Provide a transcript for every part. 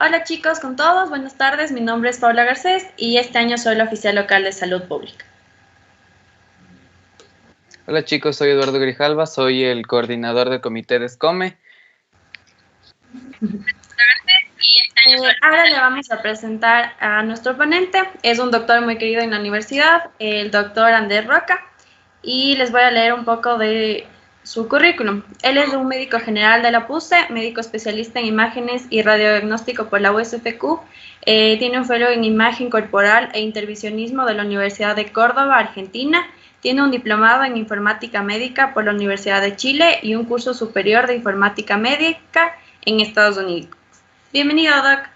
Hola chicos, con todos, buenas tardes. Mi nombre es Paula Garcés y este año soy la oficial local de salud pública. Hola chicos, soy Eduardo Grijalva, soy el coordinador del comité de SCOME. Ahora le vamos a presentar a nuestro ponente. Es un doctor muy querido en la universidad, el doctor Ander Roca, y les voy a leer un poco de su currículum. Él es un médico general de la PUCE, médico especialista en imágenes y radiodiagnóstico por la USFQ. Tiene un fellow en imagen corporal e intervisionismo de la Universidad de Córdoba, Argentina. Tiene un diplomado en informática médica por la Universidad de Chile y un curso superior de informática médica en Estados Unidos. Bienvenido, Doc.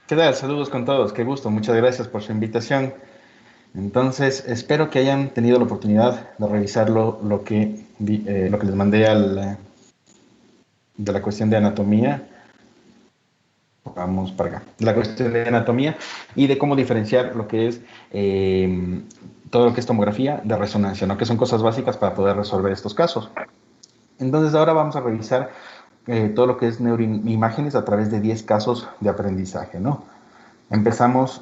¿Qué tal? Saludos con todos, qué gusto, muchas gracias por su invitación. Entonces, espero que hayan tenido la oportunidad de revisar lo que les mandé de la cuestión de anatomía. Vamos para acá. La cuestión de anatomía y de cómo diferenciar lo que es todo lo que es tomografía de resonancia, ¿no? Que son cosas básicas para poder resolver estos casos. Entonces, ahora vamos a revisar todo lo que es neuroimágenes a través de 10 casos de aprendizaje, ¿no? Empezamos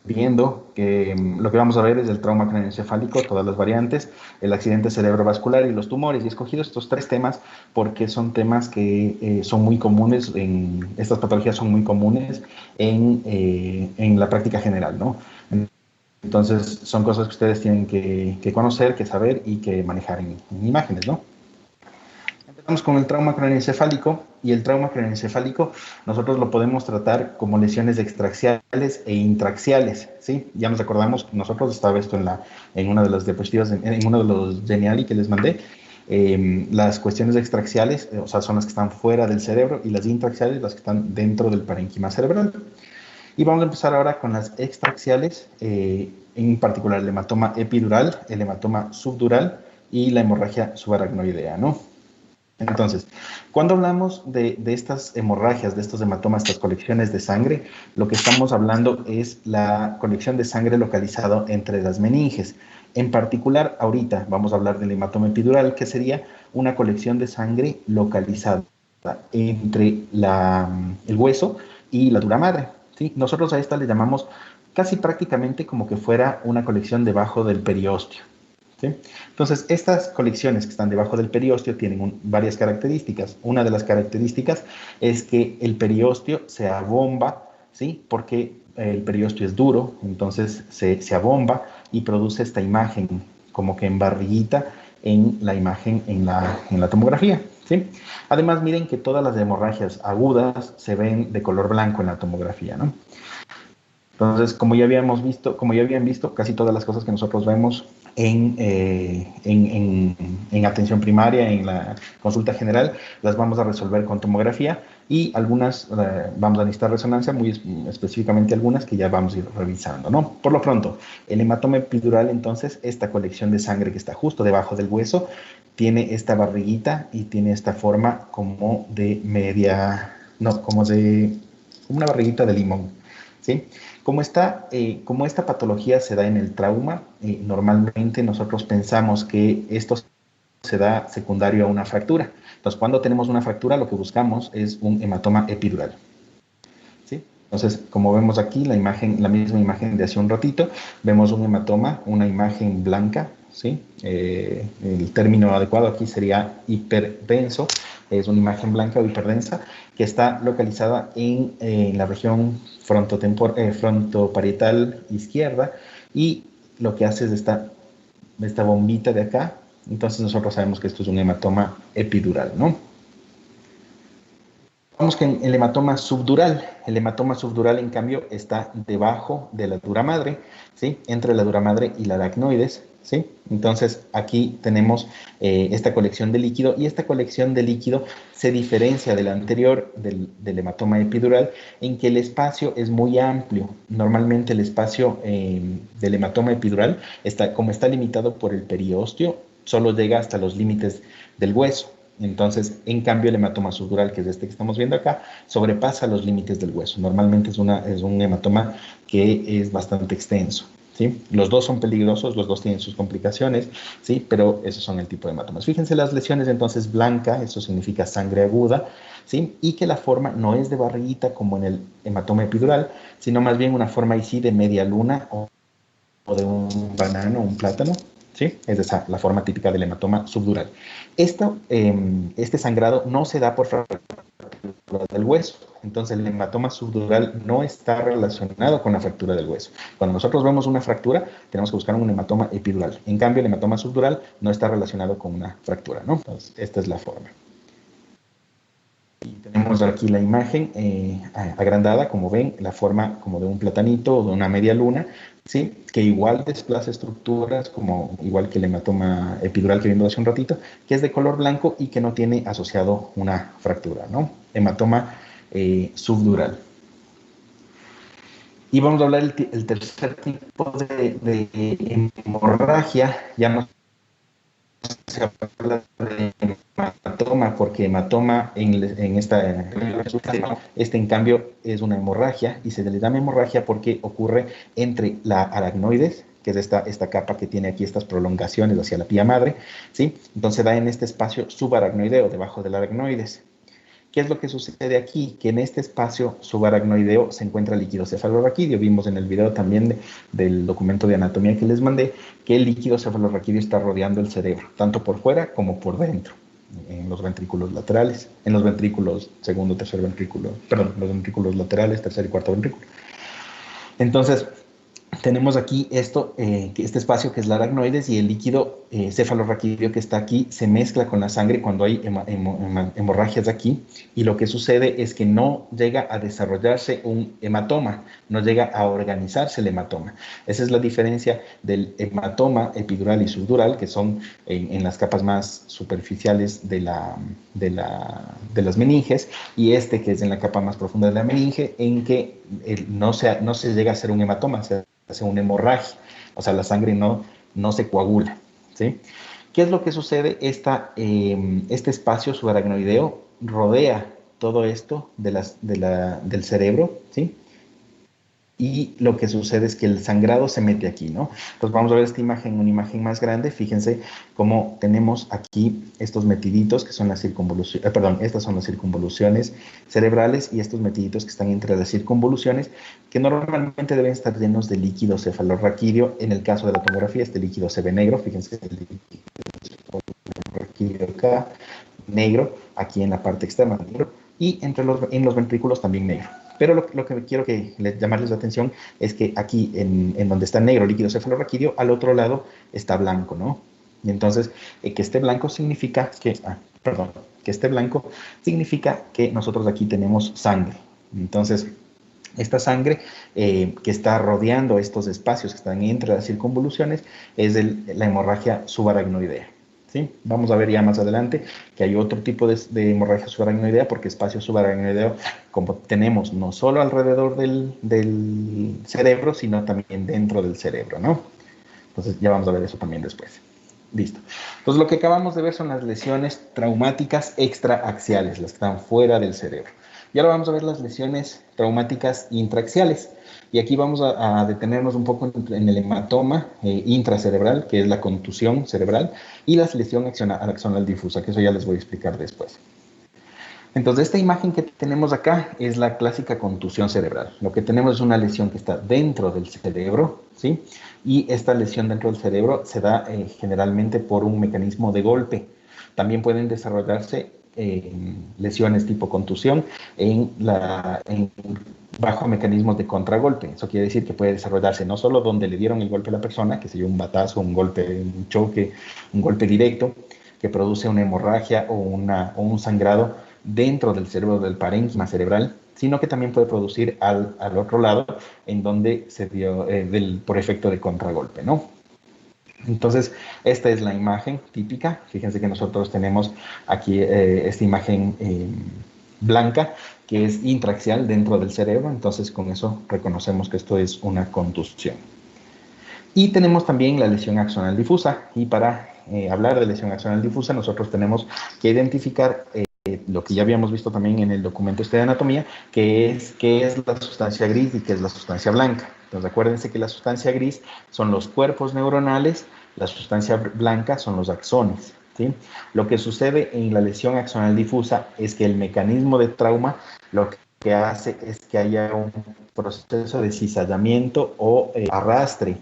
viendo que lo que vamos a ver es el trauma craneoencefálico, todas las variantes, el accidente cerebrovascular y los tumores. Y he escogido estos 3 temas porque son temas que son muy comunes, estas patologías son muy comunes en la práctica general, ¿no? Entonces, son cosas que ustedes tienen que conocer, que saber y que manejar en imágenes, ¿no? Empezamos con el trauma craneoencefálico, y el trauma craneoencefálico nosotros lo podemos tratar como lesiones extraxiales e intraxiales, ¿sí? Ya nos acordamos, nosotros estaba esto en una de las diapositivas, en uno de los Geniali que les mandé. Las cuestiones extraxiales, o sea, son las que están fuera del cerebro, y las intraxiales, las que están dentro del parénquima cerebral. Y vamos a empezar ahora con las extraxiales, en particular el hematoma epidural, el hematoma subdural y la hemorragia subaracnoidea, ¿no? Entonces, cuando hablamos de estas hemorragias, de estos hematomas, estas colecciones de sangre, lo que estamos hablando es la colección de sangre localizado entre las meninges. En particular, ahorita vamos a hablar del hematoma epidural, que sería una colección de sangre localizada entre el hueso y la dura madre, ¿sí? Nosotros a esta le llamamos casi prácticamente como que fuera una colección debajo del periósteo, ¿sí? Entonces, estas colecciones que están debajo del periósteo tienen varias características. Una de las características es que el periósteo se abomba, ¿sí? Porque el periósteo es duro, entonces se abomba y produce esta imagen como que en barriguita en la imagen en la tomografía, ¿sí? Además, miren que todas las hemorragias agudas se ven de color blanco en la tomografía, ¿no? Entonces, como ya habían visto, casi todas las cosas que nosotros vemos en atención primaria, en la consulta general, las vamos a resolver con tomografía, y algunas vamos a necesitar resonancia, muy específicamente algunas que ya vamos a ir revisando, ¿no? Por lo pronto, el hematoma epidural, entonces, esta colección de sangre que está justo debajo del hueso, tiene esta barriguita y tiene esta forma como de como una barriguita de limón, ¿sí? Como esta patología se da en el trauma, normalmente nosotros pensamos que esto se da secundario a una fractura. Entonces, cuando tenemos una fractura, lo que buscamos es un hematoma epidural, ¿sí? Entonces, como vemos aquí, la misma imagen de hace un ratito, vemos un hematoma, una imagen blanca, ¿sí? El término adecuado aquí sería hiperdenso, es una imagen blanca o hiperdensa que está localizada en la región frontoparietal izquierda, y lo que hace es esta bombita de acá. Entonces nosotros sabemos que esto es un hematoma epidural, ¿no? Vamos con el hematoma subdural. El hematoma subdural, en cambio, está debajo de la dura madre, ¿sí? Entre la dura madre y la aracnoides, ¿sí? Entonces, aquí tenemos esta colección de líquido, y esta colección de líquido se diferencia de la anterior, del hematoma epidural, en que el espacio es muy amplio. Normalmente el espacio del hematoma epidural, como está limitado por el periósteo, solo llega hasta los límites del hueso. Entonces, en cambio, el hematoma subdural, que es este que estamos viendo acá, sobrepasa los límites del hueso. Normalmente es un hematoma que es bastante extenso, ¿sí? Los dos son peligrosos, los dos tienen sus complicaciones, ¿sí? Pero esos son el tipo de hematomas. Fíjense las lesiones entonces blanca, eso significa sangre aguda, ¿sí? Y que la forma no es de barriguita como en el hematoma epidural, sino más bien una forma ahí sí de media luna o de un banano o un plátano, ¿sí? Es esa la forma típica del hematoma subdural. Este sangrado no se da por fractura del hueso. Entonces, el hematoma subdural no está relacionado con la fractura del hueso. Cuando nosotros vemos una fractura, tenemos que buscar un hematoma epidural. En cambio, el hematoma subdural no está relacionado con una fractura, ¿no? Entonces, esta es la forma. Y tenemos aquí la imagen agrandada, como ven, la forma como de un platanito o de una media luna, ¿sí? Que igual desplaza estructuras, como igual que el hematoma epidural que vimos hace un ratito, que es de color blanco y que no tiene asociado una fractura, ¿no? Hematoma subdural. Y vamos a hablar el tercer tipo de hemorragia, ya no se habla de hematoma, porque hematoma este en cambio es una hemorragia, y se le llama hemorragia porque ocurre entre la aracnoides, que es esta capa que tiene aquí estas prolongaciones hacia la pía madre, ¿sí? Entonces da en este espacio subaracnoideo, debajo del aracnoides. ¿Qué es lo que sucede aquí? Que en este espacio subaracnoideo se encuentra el líquido cefalorraquídeo. Vimos en el video también del documento de anatomía que les mandé que el líquido cefalorraquídeo está rodeando el cerebro, tanto por fuera como por dentro, en los ventrículos laterales, en los ventrículos segundo, tercer ventrículo, perdón, los ventrículos laterales, tercer y cuarto ventrículo. Entonces, tenemos aquí este espacio que es la aracnoides, y el líquido cefalorraquídeo que está aquí se mezcla con la sangre cuando hay hemorragias aquí, y lo que sucede es que no llega a desarrollarse un hematoma, no llega a organizarse el hematoma. Esa es la diferencia del hematoma epidural y subdural, que son en las capas más superficiales de las meninges, y este que es en la capa más profunda de la meninge, en que no se llega a hacer un hematoma, se hace una hemorragia, o sea, la sangre no se coagula, ¿sí? ¿Qué es lo que sucede? Este espacio subaracnoideo rodea todo esto del cerebro, ¿sí? Y lo que sucede es que el sangrado se mete aquí, ¿no? Entonces vamos a ver esta imagen, una imagen más grande. Fíjense cómo tenemos aquí estos metiditos que son las circunvoluciones, estas son las circunvoluciones cerebrales, y estos metiditos que están entre las circunvoluciones, que normalmente deben estar llenos de líquido cefalorraquídeo. En el caso de la tomografía, este líquido se ve negro. Fíjense el líquido cefalorraquídeo acá, negro, aquí en la parte externa negro, y en los ventrículos también negro. Pero lo que quiero llamarles la atención es que aquí, en donde está negro líquido cefalorraquídeo, al otro lado está blanco, ¿no? Y entonces, que esté blanco significa que nosotros aquí tenemos sangre. Entonces, esta sangre que está rodeando estos espacios que están entre las circunvoluciones es la hemorragia subaracnoidea. ¿Sí? Vamos a ver ya más adelante que hay otro tipo de hemorragia subaracnoidea, porque espacio subaracnoideo como tenemos no solo alrededor del cerebro, sino también dentro del cerebro, ¿no? Entonces ya vamos a ver eso también después. Listo. Entonces lo que acabamos de ver son las lesiones traumáticas extraaxiales, las que están fuera del cerebro. Y ahora vamos a ver las lesiones traumáticas intraaxiales. Y aquí vamos a detenernos un poco en el hematoma intracerebral, que es la contusión cerebral, y la lesión axonal difusa, que eso ya les voy a explicar después. Entonces, esta imagen que tenemos acá es la clásica contusión cerebral. Lo que tenemos es una lesión que está dentro del cerebro, ¿sí? Y esta lesión dentro del cerebro se da generalmente por un mecanismo de golpe. También pueden desarrollarse lesiones tipo contusión bajo mecanismos de contragolpe. Eso quiere decir que puede desarrollarse no solo donde le dieron el golpe a la persona, que sería un batazo, un golpe, un choque, un golpe directo, que produce una hemorragia o un sangrado dentro del cerebro, del parénquima cerebral, sino que también puede producir al otro lado, en donde se dio por efecto de contragolpe, ¿no? Entonces, esta es la imagen típica. Fíjense que nosotros tenemos aquí esta imagen blanca, que es intraaxial dentro del cerebro. Entonces, con eso reconocemos que esto es una contusión. Y tenemos también la lesión axonal difusa. Y para hablar de lesión axonal difusa, nosotros tenemos que identificar lo que ya habíamos visto también en el documento este de anatomía, que es qué es la sustancia gris y qué es la sustancia blanca. Entonces acuérdense que la sustancia gris son los cuerpos neuronales, la sustancia blanca son los axones, ¿sí? Lo que sucede en la lesión axonal difusa es que el mecanismo de trauma lo que hace es que haya un proceso de cizallamiento o arrastre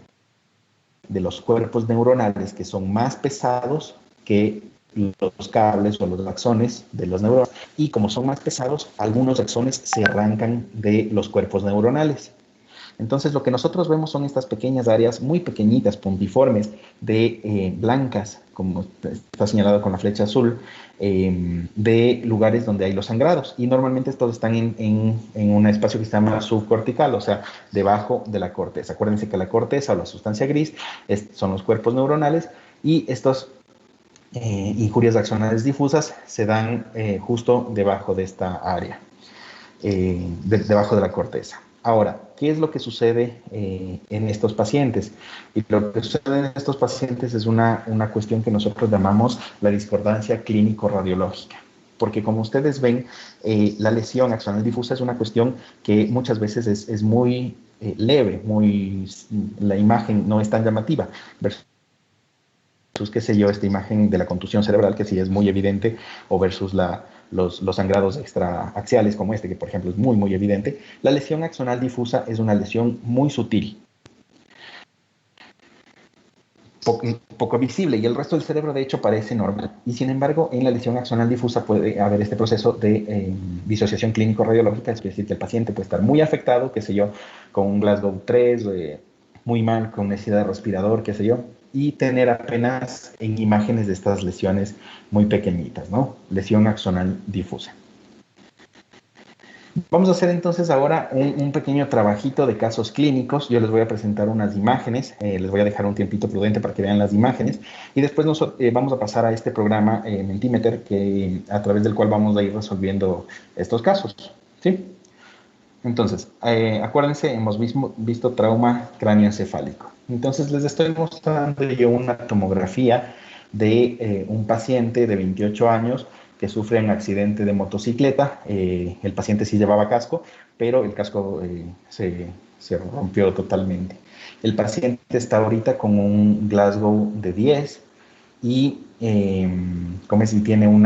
de los cuerpos neuronales que son más pesados que los cables o los axones de los neuronas, y como son más pesados, algunos axones se arrancan de los cuerpos neuronales. Entonces lo que nosotros vemos son estas pequeñas áreas muy pequeñitas, puntiformes, blancas, como está señalado con la flecha azul, de lugares donde hay los sangrados. Y normalmente estos están en un espacio que se llama subcortical, o sea, debajo de la corteza. Acuérdense que la corteza o la sustancia gris son los cuerpos neuronales, y estos injurias axonales difusas se dan justo debajo de esta área, debajo de la corteza. Ahora, ¿qué es lo que sucede en estos pacientes? Y lo que sucede en estos pacientes es una cuestión que nosotros llamamos la discordancia clínico-radiológica. Porque como ustedes ven, la lesión axonal difusa es una cuestión que muchas veces es muy leve, la imagen no es tan llamativa, versus, qué sé yo, esta imagen de la contusión cerebral, que sí es muy evidente, o versus los sangrados extraaxiales como este, que por ejemplo es muy, muy evidente. La lesión axonal difusa es una lesión muy sutil, poco visible, y el resto del cerebro de hecho parece normal. Y sin embargo, en la lesión axonal difusa puede haber este proceso de disociación clínico-radiológica, es decir, que el paciente puede estar muy afectado, qué sé yo, con un Glasgow 3, muy mal, con necesidad de respirador, qué sé yo, y tener apenas en imágenes de estas lesiones muy pequeñitas, ¿no? Lesión axonal difusa. Vamos a hacer entonces ahora un pequeño trabajito de casos clínicos. Yo les voy a presentar unas imágenes, les voy a dejar un tiempito prudente para que vean las imágenes, y después vamos a pasar a este programa Mentimeter, a través del cual vamos a ir resolviendo estos casos, ¿sí? Entonces, acuérdense, hemos visto trauma cráneoencefálico. Entonces, les estoy mostrando yo una tomografía de un paciente de 28 años que sufre un accidente de motocicleta. El paciente sí llevaba casco, pero el casco se rompió totalmente. El paciente está ahorita con un Glasgow de 10 y como si tiene un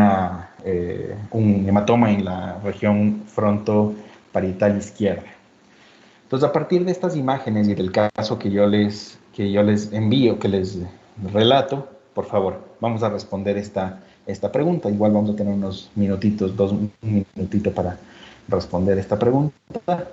hematoma en la región frontoparietal izquierda. Entonces, a partir de estas imágenes y del caso que yo les envío, que les relato, por favor, vamos a responder esta pregunta. Igual vamos a tener unos minutitos, un minutito para responder esta pregunta.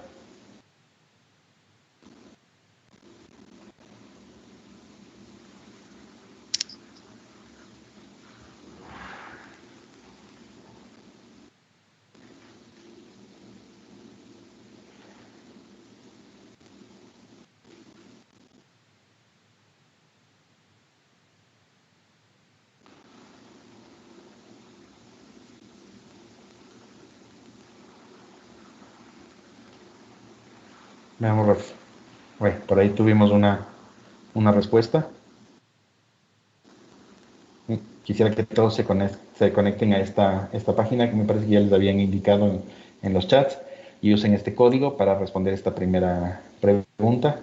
Veamos, bueno, por ahí tuvimos una respuesta. Quisiera que todos se conecten a esta página, que me parece que ya les habían indicado en los chats, y usen este código para responder esta primera pregunta.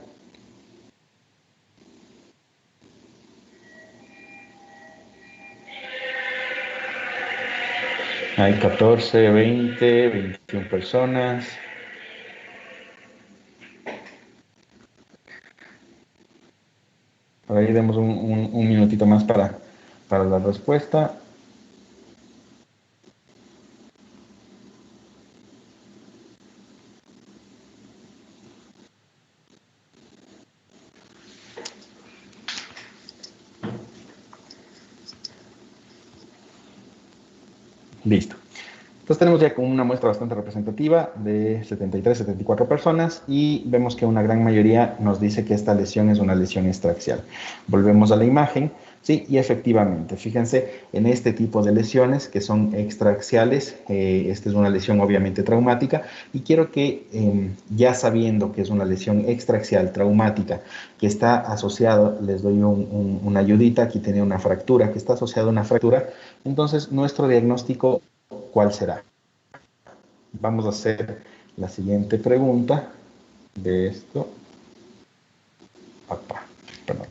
Hay 14, 20, 21 personas. Por ahí demos un minutito más para la respuesta. Listo. Entonces tenemos ya como una muestra bastante representativa de 73, 74 personas, y vemos que una gran mayoría nos dice que esta lesión es una lesión extraaxial. Volvemos a la imagen, sí, y efectivamente, fíjense en este tipo de lesiones que son extraaxiales. Esta es una lesión obviamente traumática, y quiero que ya sabiendo que es una lesión extraaxial traumática que está asociada, les doy una ayudita, aquí tenía una fractura que está asociada a una fractura. Entonces nuestro diagnóstico ¿cuál será? Vamos a hacer la siguiente pregunta de esto. Perdón.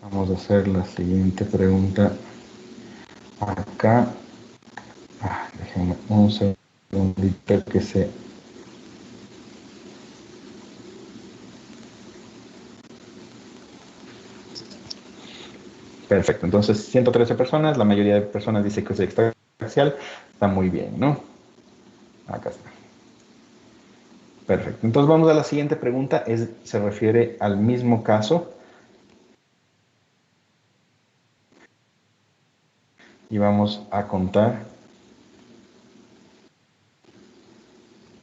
Vamos a hacer la siguiente pregunta acá. Déjenme un segundito que se... Perfecto, entonces 113 personas, la mayoría de personas dice que es extraaxial, está muy bien, ¿no? Acá está. Perfecto, entonces vamos a la siguiente pregunta, se refiere al mismo caso. Y vamos a contar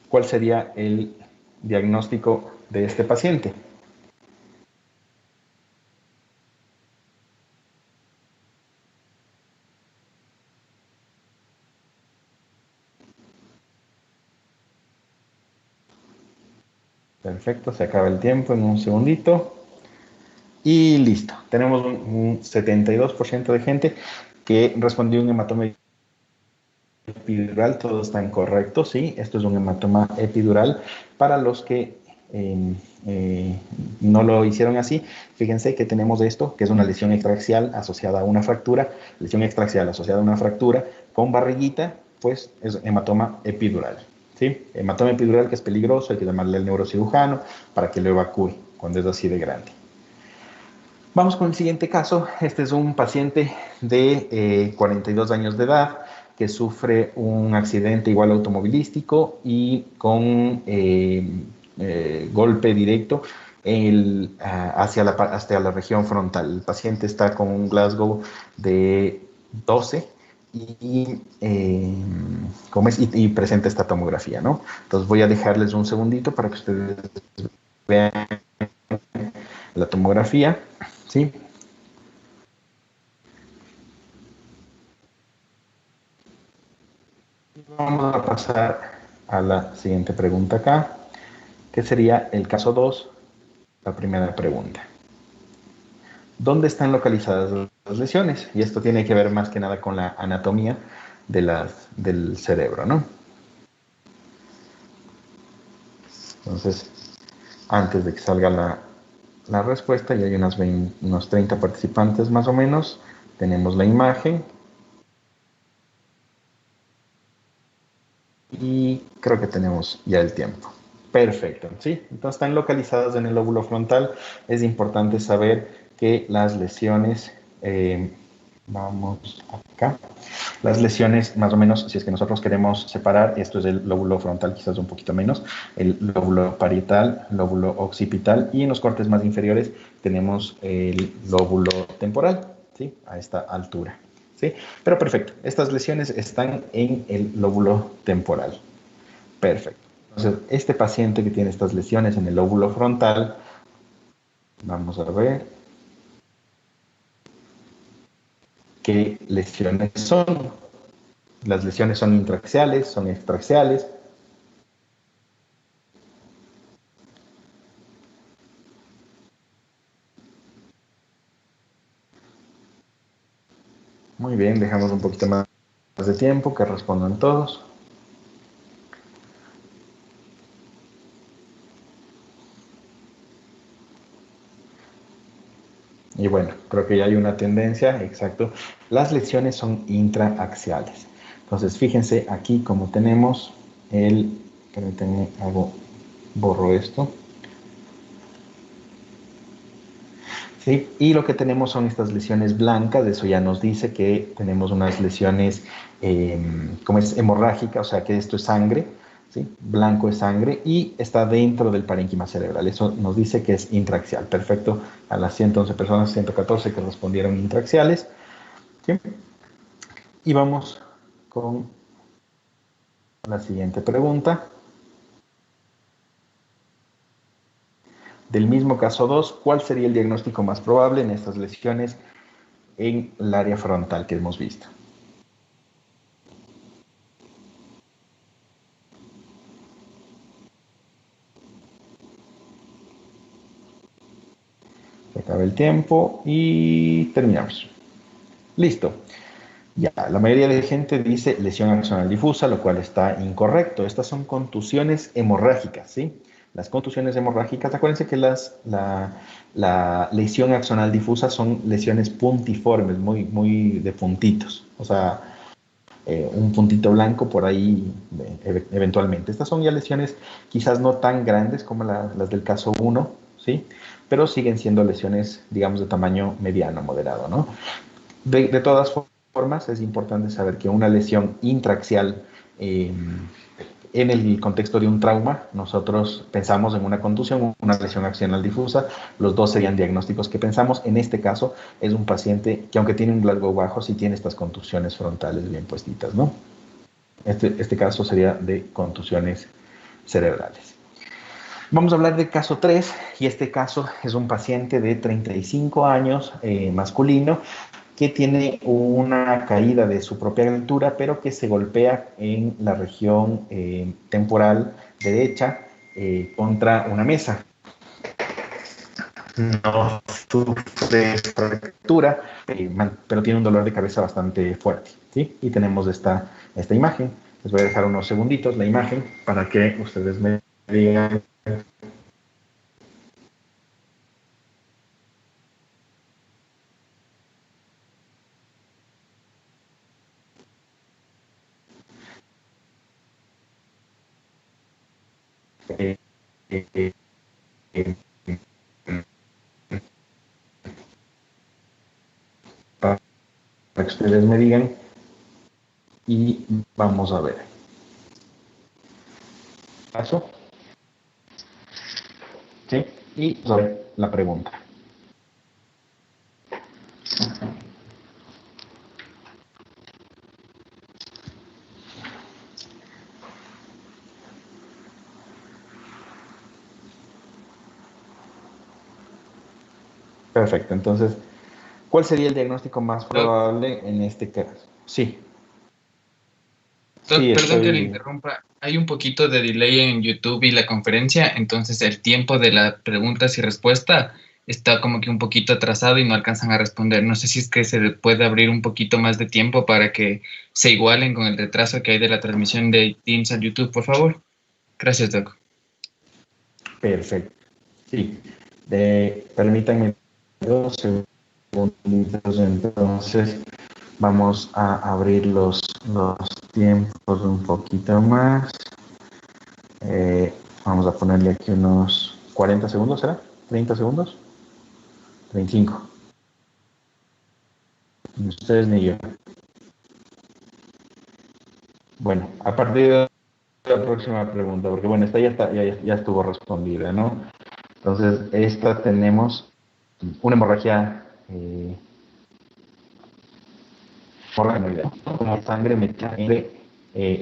cuál sería el diagnóstico de este paciente. Perfecto, se acaba el tiempo en un segundito. Y listo, tenemos un 72% de gente que respondió un hematoma epidural, todo está incorrecto, sí, esto es un hematoma epidural. Para los que no lo hicieron así, fíjense que tenemos esto, que es una lesión extraaxial asociada a una fractura, lesión extraaxial asociada a una fractura con barriguita, pues es hematoma epidural, ¿sí? Hematoma epidural que es peligroso, hay que llamarle al neurocirujano para que lo evacúe cuando es así de grande. Vamos con el siguiente caso. Este es un paciente de 42 años de edad que sufre un accidente igual automovilístico y con golpe directo hacia la región frontal. El paciente está con un Glasgow de 12 y presenta esta tomografía, ¿no? Entonces voy a dejarles un segundito para que ustedes vean la tomografía, ¿sí? Vamos a pasar a la siguiente pregunta acá, que sería el caso 2, la primera pregunta. ¿Dónde están localizadas las lesiones? Y esto tiene que ver más que nada con la anatomía del cerebro, ¿no? Entonces, antes de que salga la respuesta, ya hay unos 30 participantes más o menos, tenemos la imagen. Y creo que tenemos ya el tiempo. Perfecto, ¿sí? Entonces están localizadas en el lóbulo frontal. Es importante saber que las lesiones, vamos acá, las lesiones más o menos, si es que nosotros queremos separar, esto es el lóbulo frontal, quizás un poquito menos, el lóbulo parietal, lóbulo occipital y en los cortes más inferiores tenemos el lóbulo temporal, ¿sí? A esta altura. ¿Sí? Pero perfecto, estas lesiones están en el lóbulo temporal. Perfecto. Entonces, este paciente que tiene estas lesiones en el lóbulo frontal, vamos a ver qué lesiones son. Las lesiones son intraaxiales, son extraaxiales. Muy bien, dejamos un poquito más de tiempo que respondan todos. Y bueno, creo que ya hay una tendencia, exacto. Las lesiones son intraaxiales. Entonces, fíjense aquí como tenemos permítanme, borro esto. ¿Sí? Y lo que tenemos son estas lesiones blancas, eso ya nos dice que tenemos unas lesiones, como es hemorrágica, o sea que esto es sangre, ¿sí? Blanco es sangre y está dentro del parénquima cerebral, eso nos dice que es intraaxial. Perfecto, a las 111 personas, 114 que respondieron intraaxiales, ¿sí? Y vamos con la siguiente pregunta. Del mismo caso 2, ¿cuál sería el diagnóstico más probable en estas lesiones en el área frontal que hemos visto? acaba el tiempo y terminamos. Listo. Ya, la mayoría de gente dice lesión axonal difusa, lo cual está incorrecto. Estas son contusiones hemorrágicas, ¿sí? Las contusiones hemorrágicas, acuérdense que la lesión axonal difusa son lesiones puntiformes, muy de puntitos. O sea, un puntito blanco por ahí eventualmente. Estas son ya lesiones quizás no tan grandes como las del caso 1, ¿sí? Pero siguen siendo lesiones, digamos, de tamaño mediano, moderado, ¿no? De todas formas, es importante saber que una lesión intraaxial en el contexto de un trauma, nosotros pensamos en una contusión, una lesión axonal difusa, los dos serían diagnósticos que pensamos. En este caso, es un paciente que aunque tiene un Glasgow bajo, sí tiene estas contusiones frontales bien puestitas, ¿no? Este caso sería de contusiones cerebrales. Vamos a hablar del caso 3, y este caso es un paciente de 35 años, masculino, que tiene una caída de su propia altura, pero que se golpea en la región temporal derecha contra una mesa. No sufre fractura, pero tiene un dolor de cabeza bastante fuerte, ¿sí? Y tenemos esta imagen. Les voy a dejar unos segunditos la imagen para que ustedes me digan. Eh, eh, eh, para que ustedes me digan y vamos a ver. Paso. ¿Sí? Y sobre la pregunta. Perfecto, entonces, ¿cuál sería el diagnóstico más probable en este caso? Sí. Sí, Perdón que le estoy... interrumpa. Hay un poquito de delay en YouTube y la conferencia, entonces el tiempo de las preguntas y respuesta está como que un poquito atrasado y no alcanzan a responder. No sé si es que se le puede abrir un poquito más de tiempo para que se igualen con el retraso que hay de la transmisión de Teams a YouTube, por favor. Gracias, Doc. Perfecto. Sí. Permítanme 2 segundos, entonces vamos a abrir los tiempos un poquito más. Vamos a ponerle aquí unos 40 segundos, ¿será? ¿30 segundos? 35. Ni ustedes ni yo. Bueno, a partir de la próxima pregunta, porque bueno, esta ya estuvo respondida, ¿no? Entonces, esta tenemos una hemorragia como sangre metida entre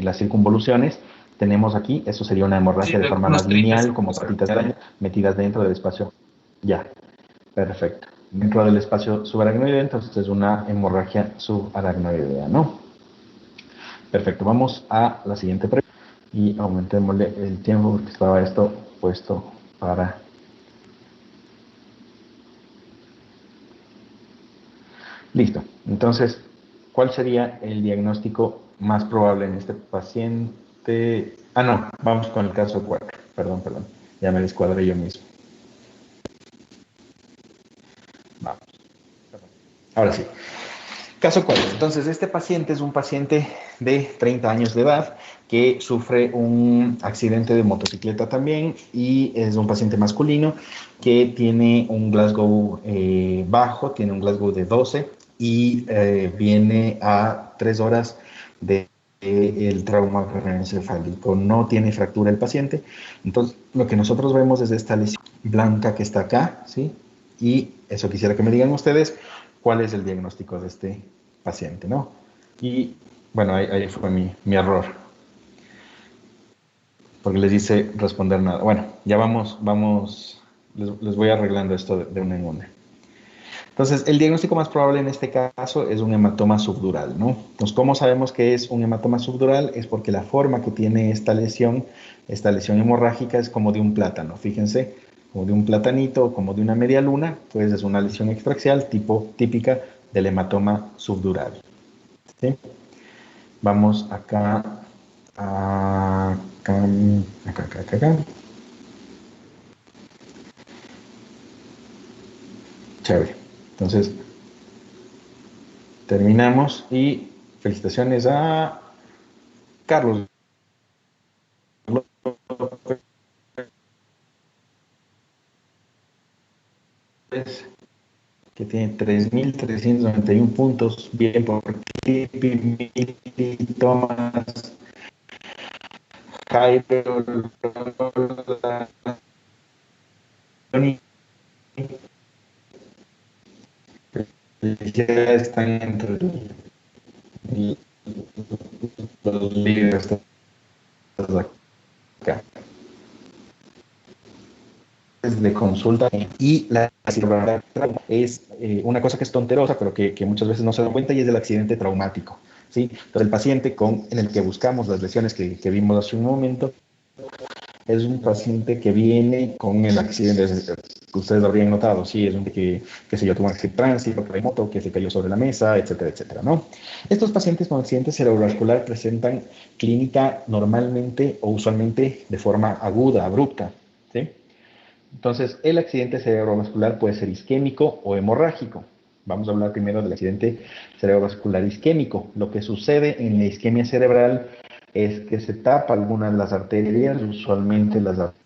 las circunvoluciones. Tenemos aquí, eso sería una hemorragia Sí, de Doc, forma unos más 30 lineal, como segundos. patitas de araña, metidas dentro del espacio. Ya, perfecto. Dentro del espacio subaracnoideo, entonces es una hemorragia subaracnoidea, ¿no? Perfecto, vamos a la siguiente pregunta y aumentémosle el tiempo porque estaba esto puesto para... Listo, entonces, ¿cuál sería el diagnóstico más probable en este paciente? Ah, no, vamos con el caso 4. Perdón, ya me descuadré yo mismo. Vamos. Ahora sí. Caso 4. Entonces, este paciente es un paciente de 30 años de edad que sufre un accidente de motocicleta también y es un paciente masculino que tiene un Glasgow bajo, tiene un Glasgow de 12 y viene a 3 horas de el trauma craneoencefálico. No tiene fractura el paciente. Entonces, lo que nosotros vemos es esta lesión blanca que está acá, ¿sí? Y eso quisiera que me digan ustedes cuál es el diagnóstico de este paciente, ¿no? Y bueno, ahí fue mi error, porque les hice responder nada. Bueno, ya vamos, les voy arreglando esto de una en una. Entonces, el diagnóstico más probable en este caso es un hematoma subdural, ¿no? Entonces, ¿cómo sabemos que es un hematoma subdural? Es porque la forma que tiene esta lesión hemorrágica es como de un plátano, fíjense, como de un platanito o como de una media luna, pues es una lesión extraxial típica del hematoma subdural. ¿Sí? Vamos acá, acá. Chévere. Entonces, terminamos y felicitaciones a Carlos López, que tiene 3.391 puntos. Bien por ti, Mili, Tomás, Jairo, Tony. Felicidades, están entre los líderes acá. De consulta y la cirugía es una cosa que es tonterosa, pero que muchas veces no se dan cuenta, y es el accidente traumático. ¿Sí? Entonces, el paciente en el que buscamos las lesiones que vimos hace un momento es un paciente que viene con el accidente que ustedes habrían notado, sí, es un que se yo, tuvo un accidente de tránsito, de moto, que se cayó sobre la mesa, etcétera, etcétera, ¿no? Estos pacientes con accidente cerebrovascular presentan clínica normalmente o usualmente de forma aguda, abrupta, ¿sí? Entonces, el accidente cerebrovascular puede ser isquémico o hemorrágico. Vamos a hablar primero del accidente cerebrovascular isquémico. Lo que sucede en la isquemia cerebral es que se tapa algunas de las arterias, usualmente las arterias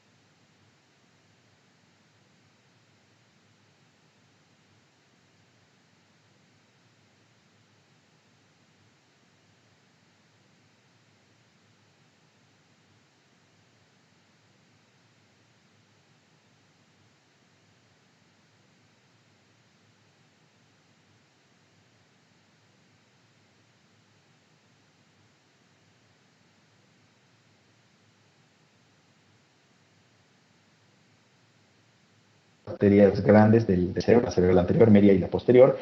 grandes del cerebro, la cerebral anterior, media y la posterior.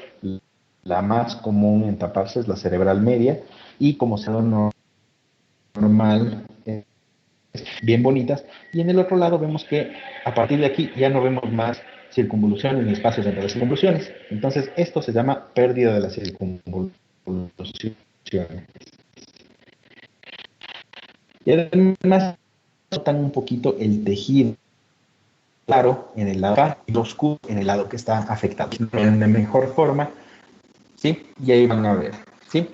La más común en taparse es la cerebral media, y como se normal, bien bonitas. Y en el otro lado vemos que a partir de aquí ya no vemos más circunvoluciones ni espacios entre las circunvoluciones. Entonces, esto se llama pérdida de las circunvoluciones. Y además, notan un poquito el tejido claro en el lado acá y oscuro en el lado que está afectado. En de mejor forma, ¿sí? Y ahí van a ver, ¿sí?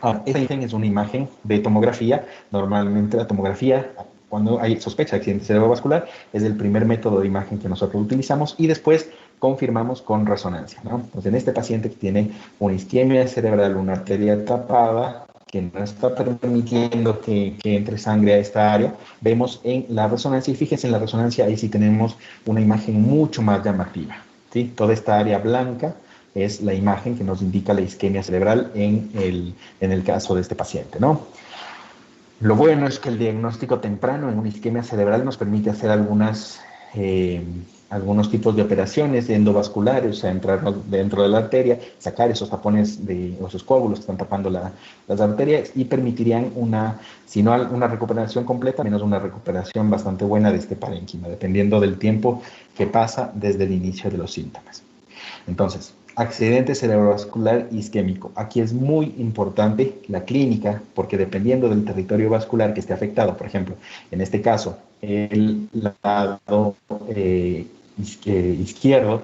Ahora, esta imagen es una imagen de tomografía. Normalmente la tomografía, cuando hay sospecha de accidente cerebrovascular, es el primer método de imagen que nosotros utilizamos, y después confirmamos con resonancia, ¿no? Entonces, en este paciente que tiene una isquemia cerebral, una arteria tapada, que no está permitiendo que entre sangre a esta área, vemos en la resonancia, y fíjense en la resonancia, ahí sí tenemos una imagen mucho más llamativa, ¿sí? Toda esta área blanca es la imagen que nos indica la isquemia cerebral en el caso de este paciente, ¿no? Lo bueno es que el diagnóstico temprano en una isquemia cerebral nos permite hacer algunos tipos de operaciones endovasculares, o sea, entrar dentro de la arteria, sacar esos tapones o esos coágulos que están tapando las arterias, y permitirían si no una recuperación completa, menos una recuperación bastante buena de este parénquima, dependiendo del tiempo que pasa desde el inicio de los síntomas. Entonces, accidente cerebrovascular isquémico. Aquí es muy importante la clínica, porque dependiendo del territorio vascular que esté afectado, por ejemplo, en este caso, el lado izquierdo,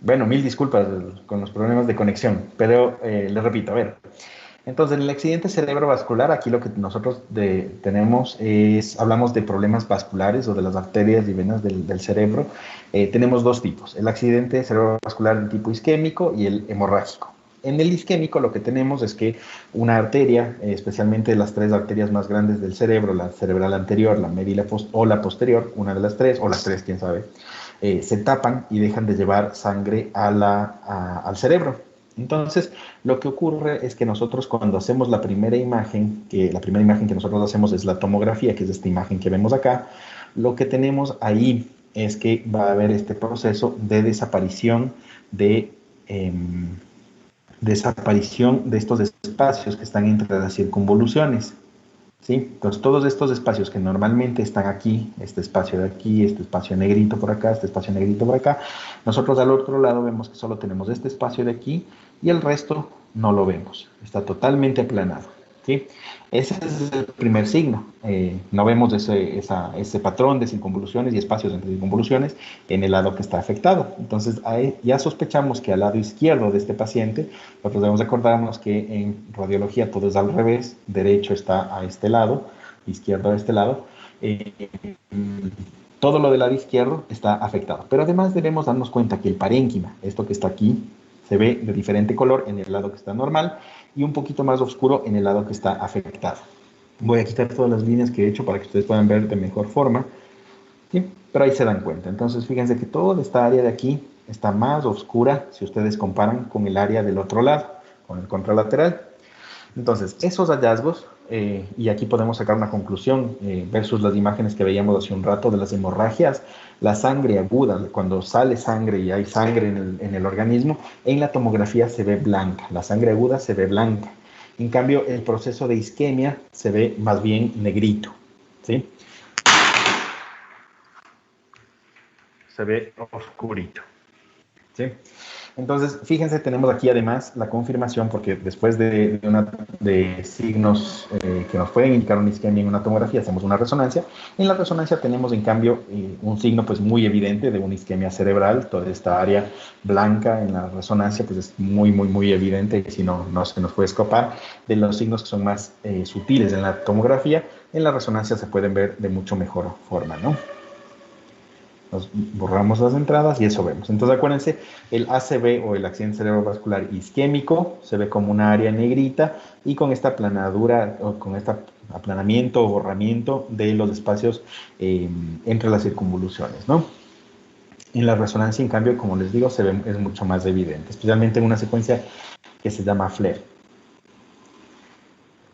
Bueno, mil disculpas con los problemas de conexión, pero les repito, a ver. Entonces, en el accidente cerebrovascular, aquí lo que nosotros tenemos es, hablamos de problemas vasculares o de las arterias y venas del cerebro. Tenemos dos tipos, el accidente cerebrovascular de tipo isquémico y el hemorrágico. En el isquémico lo que tenemos es que una arteria, especialmente las tres arterias más grandes del cerebro, la cerebral anterior, la media o la posterior, una de las tres, o las tres, quién sabe, se tapan y dejan de llevar sangre al cerebro. Entonces, lo que ocurre es que nosotros cuando hacemos la primera imagen que nosotros hacemos es la tomografía, que es esta imagen que vemos acá, lo que tenemos ahí es que va a haber este proceso de desaparición de estos espacios que están entre las circunvoluciones. ¿Sí? Entonces, todos estos espacios que normalmente están aquí, este espacio de aquí, este espacio negrito por acá, este espacio negrito por acá, nosotros al otro lado vemos que solo tenemos este espacio de aquí y el resto no lo vemos. Está totalmente aplanado. ¿Sí? Ese es el primer signo. No vemos ese patrón de circunvoluciones y espacios entre circunvoluciones en el lado que está afectado. Entonces, ya sospechamos que al lado izquierdo de este paciente, nosotros debemos acordarnos que en radiología todo es al revés, derecho está a este lado, izquierdo a este lado. Todo lo del lado izquierdo está afectado. Pero además debemos darnos cuenta que el parénquima, esto que está aquí, se ve de diferente color en el lado que está normal y un poquito más oscuro en el lado que está afectado. Voy a quitar todas las líneas que he hecho para que ustedes puedan ver de mejor forma. ¿Sí? Pero ahí se dan cuenta. Entonces, fíjense que toda esta área de aquí está más oscura si ustedes comparan con el área del otro lado, con el contralateral. Entonces, esos hallazgos, y aquí podemos sacar una conclusión versus las imágenes que veíamos hace un rato de las hemorragias, la sangre aguda, cuando sale sangre y hay sangre en el organismo, en la tomografía se ve blanca, la sangre aguda se ve blanca. En cambio, el proceso de isquemia se ve más bien negrito, ¿sí? Se ve oscurito, ¿sí? Entonces, fíjense, tenemos aquí además la confirmación, porque después de signos que nos pueden indicar una isquemia en una tomografía, hacemos una resonancia. En la resonancia tenemos, en cambio, un signo pues muy evidente de una isquemia cerebral. Toda esta área blanca en la resonancia pues es muy, muy, muy evidente, y si no, no se nos puede escapar. De los signos que son más sutiles en la tomografía, en la resonancia se pueden ver de mucho mejor forma, ¿no? Nos borramos las entradas y eso vemos. Entonces acuérdense, el ACV o el accidente cerebrovascular isquémico se ve como una área negrita y con esta aplanadura o con este aplanamiento o borramiento de los espacios entre las circunvoluciones, ¿no? En la resonancia, en cambio, como les digo, es mucho más evidente, especialmente en una secuencia que se llama FLAIR.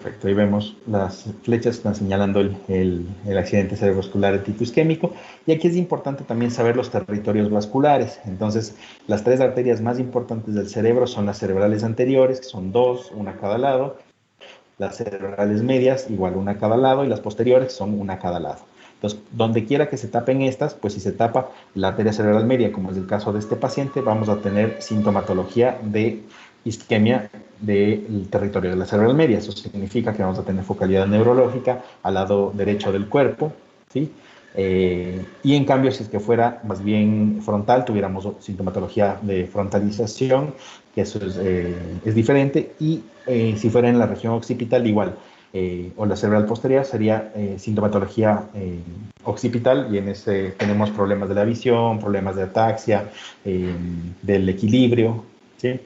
Perfecto, ahí vemos las flechas que están señalando el accidente cerebrovascular de tipo isquémico. Y aquí es importante también saber los territorios vasculares. Entonces, las tres arterias más importantes del cerebro son las cerebrales anteriores, que son dos, una a cada lado. Las cerebrales medias, igual una a cada lado. Y las posteriores son una a cada lado. Entonces, donde quiera que se tapen estas, pues si se tapa la arteria cerebral media, como es el caso de este paciente, vamos a tener sintomatología de isquemia del territorio de la cerebral media. Eso significa que vamos a tener focalidad neurológica al lado derecho del cuerpo, ¿sí? Y en cambio, si es que fuera más bien frontal, tuviéramos sintomatología de frontalización, que eso es diferente, y si fuera en la región occipital, igual, o la cerebral posterior, sería sintomatología occipital, y en ese tenemos problemas de la visión, problemas de ataxia, del equilibrio, ¿sí?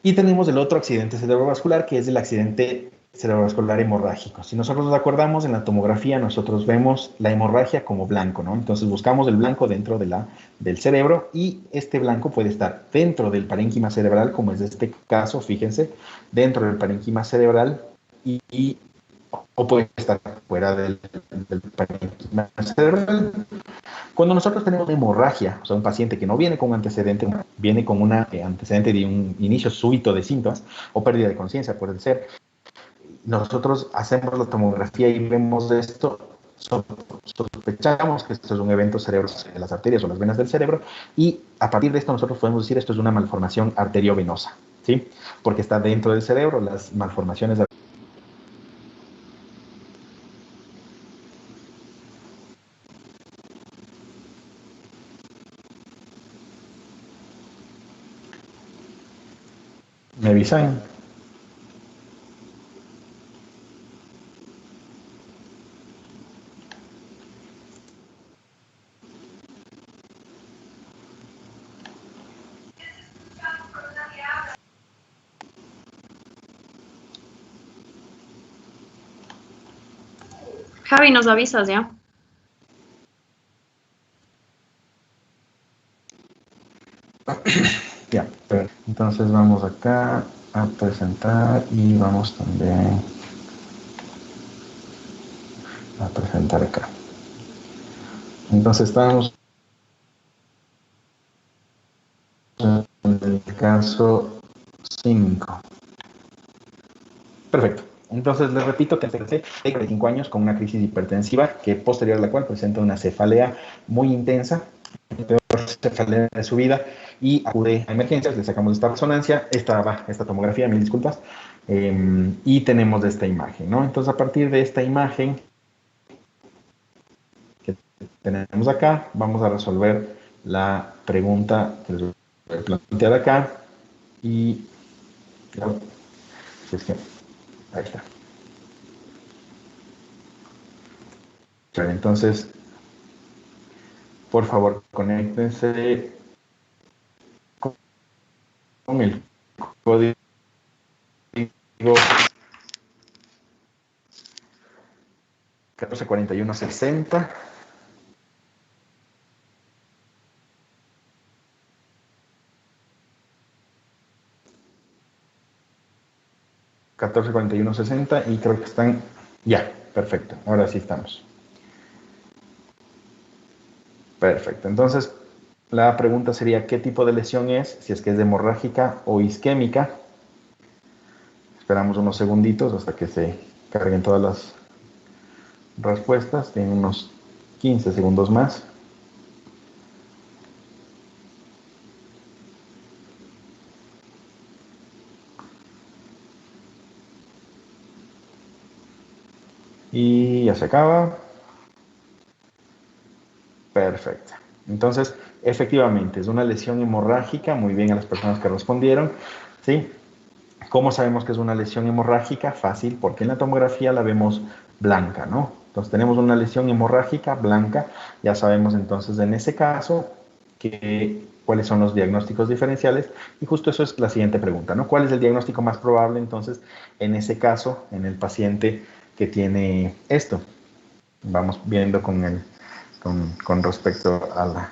Y tenemos el otro accidente cerebrovascular, que es el accidente cerebrovascular hemorrágico. Si nosotros nos acordamos, en la tomografía nosotros vemos la hemorragia como blanco, ¿no? Entonces buscamos el blanco dentro del cerebro, y este blanco puede estar dentro del parénquima cerebral, como es este caso, fíjense, dentro del parénquima cerebral, o puede estar fuera del parénquima cerebral. Cuando nosotros tenemos hemorragia, o sea, un paciente que no viene con un antecedente, viene con un antecedente de un inicio súbito de síntomas o pérdida de conciencia, puede ser, nosotros hacemos la tomografía y vemos esto, sospechamos que esto es un evento cerebral en las arterias o las venas del cerebro, y a partir de esto nosotros podemos decir esto es una malformación arteriovenosa, ¿sí? Porque está dentro del cerebro, las malformaciones ¿Me avisan? Javi, nos avisas, ¿ya? Ya, entonces vamos acá a presentar y vamos también a presentar acá. Entonces estamos en el caso 5. Perfecto. Entonces les repito que empecé de 45 años con una crisis hipertensiva que posterior a la cual presenta una cefalea muy intensa, la peor cefalea de su vida, y acude a emergencias, le sacamos esta resonancia, esta tomografía, mil disculpas, y tenemos esta imagen, ¿no? Entonces a partir de esta imagen que tenemos acá, vamos a resolver la pregunta que les voy a plantear acá, y claro, si es que ahí está. Claro, entonces, por favor, conéctense con el código 144160. Y creo que están ya, perfecto, ahora sí estamos. Perfecto, entonces la pregunta sería ¿qué tipo de lesión es? Si es que es hemorrágica o isquémica. Esperamos unos segunditos hasta que se carguen todas las respuestas, tienen unos 15 segundos más. Y ya se acaba. Perfecto. Entonces, efectivamente, es una lesión hemorrágica. Muy bien a las personas que respondieron. ¿Sí? ¿Cómo sabemos que es una lesión hemorrágica? Fácil, porque en la tomografía la vemos blanca, ¿no? Entonces, tenemos una lesión hemorrágica blanca. Ya sabemos entonces en ese caso cuáles son los diagnósticos diferenciales. Y justo eso es la siguiente pregunta, ¿no? ¿Cuál es el diagnóstico más probable entonces en ese caso, en el paciente que tiene esto? Vamos viendo con respecto a la...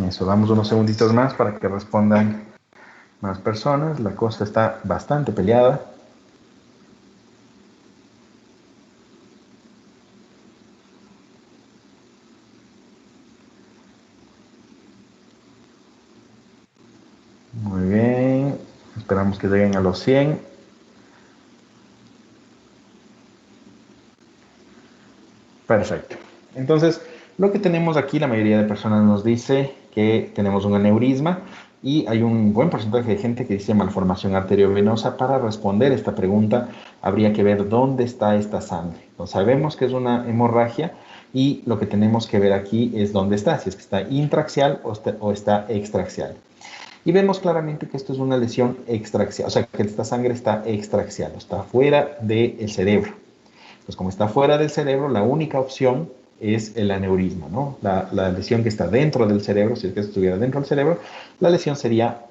Eso, damos unos segunditos más para que respondan más personas. La cosa está bastante peleada. Muy bien. Esperamos que lleguen a los 100. Perfecto. Entonces, lo que tenemos aquí, la mayoría de personas nos dice que tenemos un aneurisma y hay un buen porcentaje de gente que dice malformación arteriovenosa. Para responder esta pregunta, habría que ver dónde está esta sangre. Entonces, sabemos que es una hemorragia y lo que tenemos que ver aquí es dónde está, si es que está intraaxial o está extraaxial. Y vemos claramente que esto es una lesión extraaxial, o sea, que esta sangre está extraaxial, está fuera del cerebro. Pues como está fuera del cerebro, la única opción es el aneurisma, ¿no? La lesión que está dentro del cerebro, si es que estuviera dentro del cerebro, la lesión sería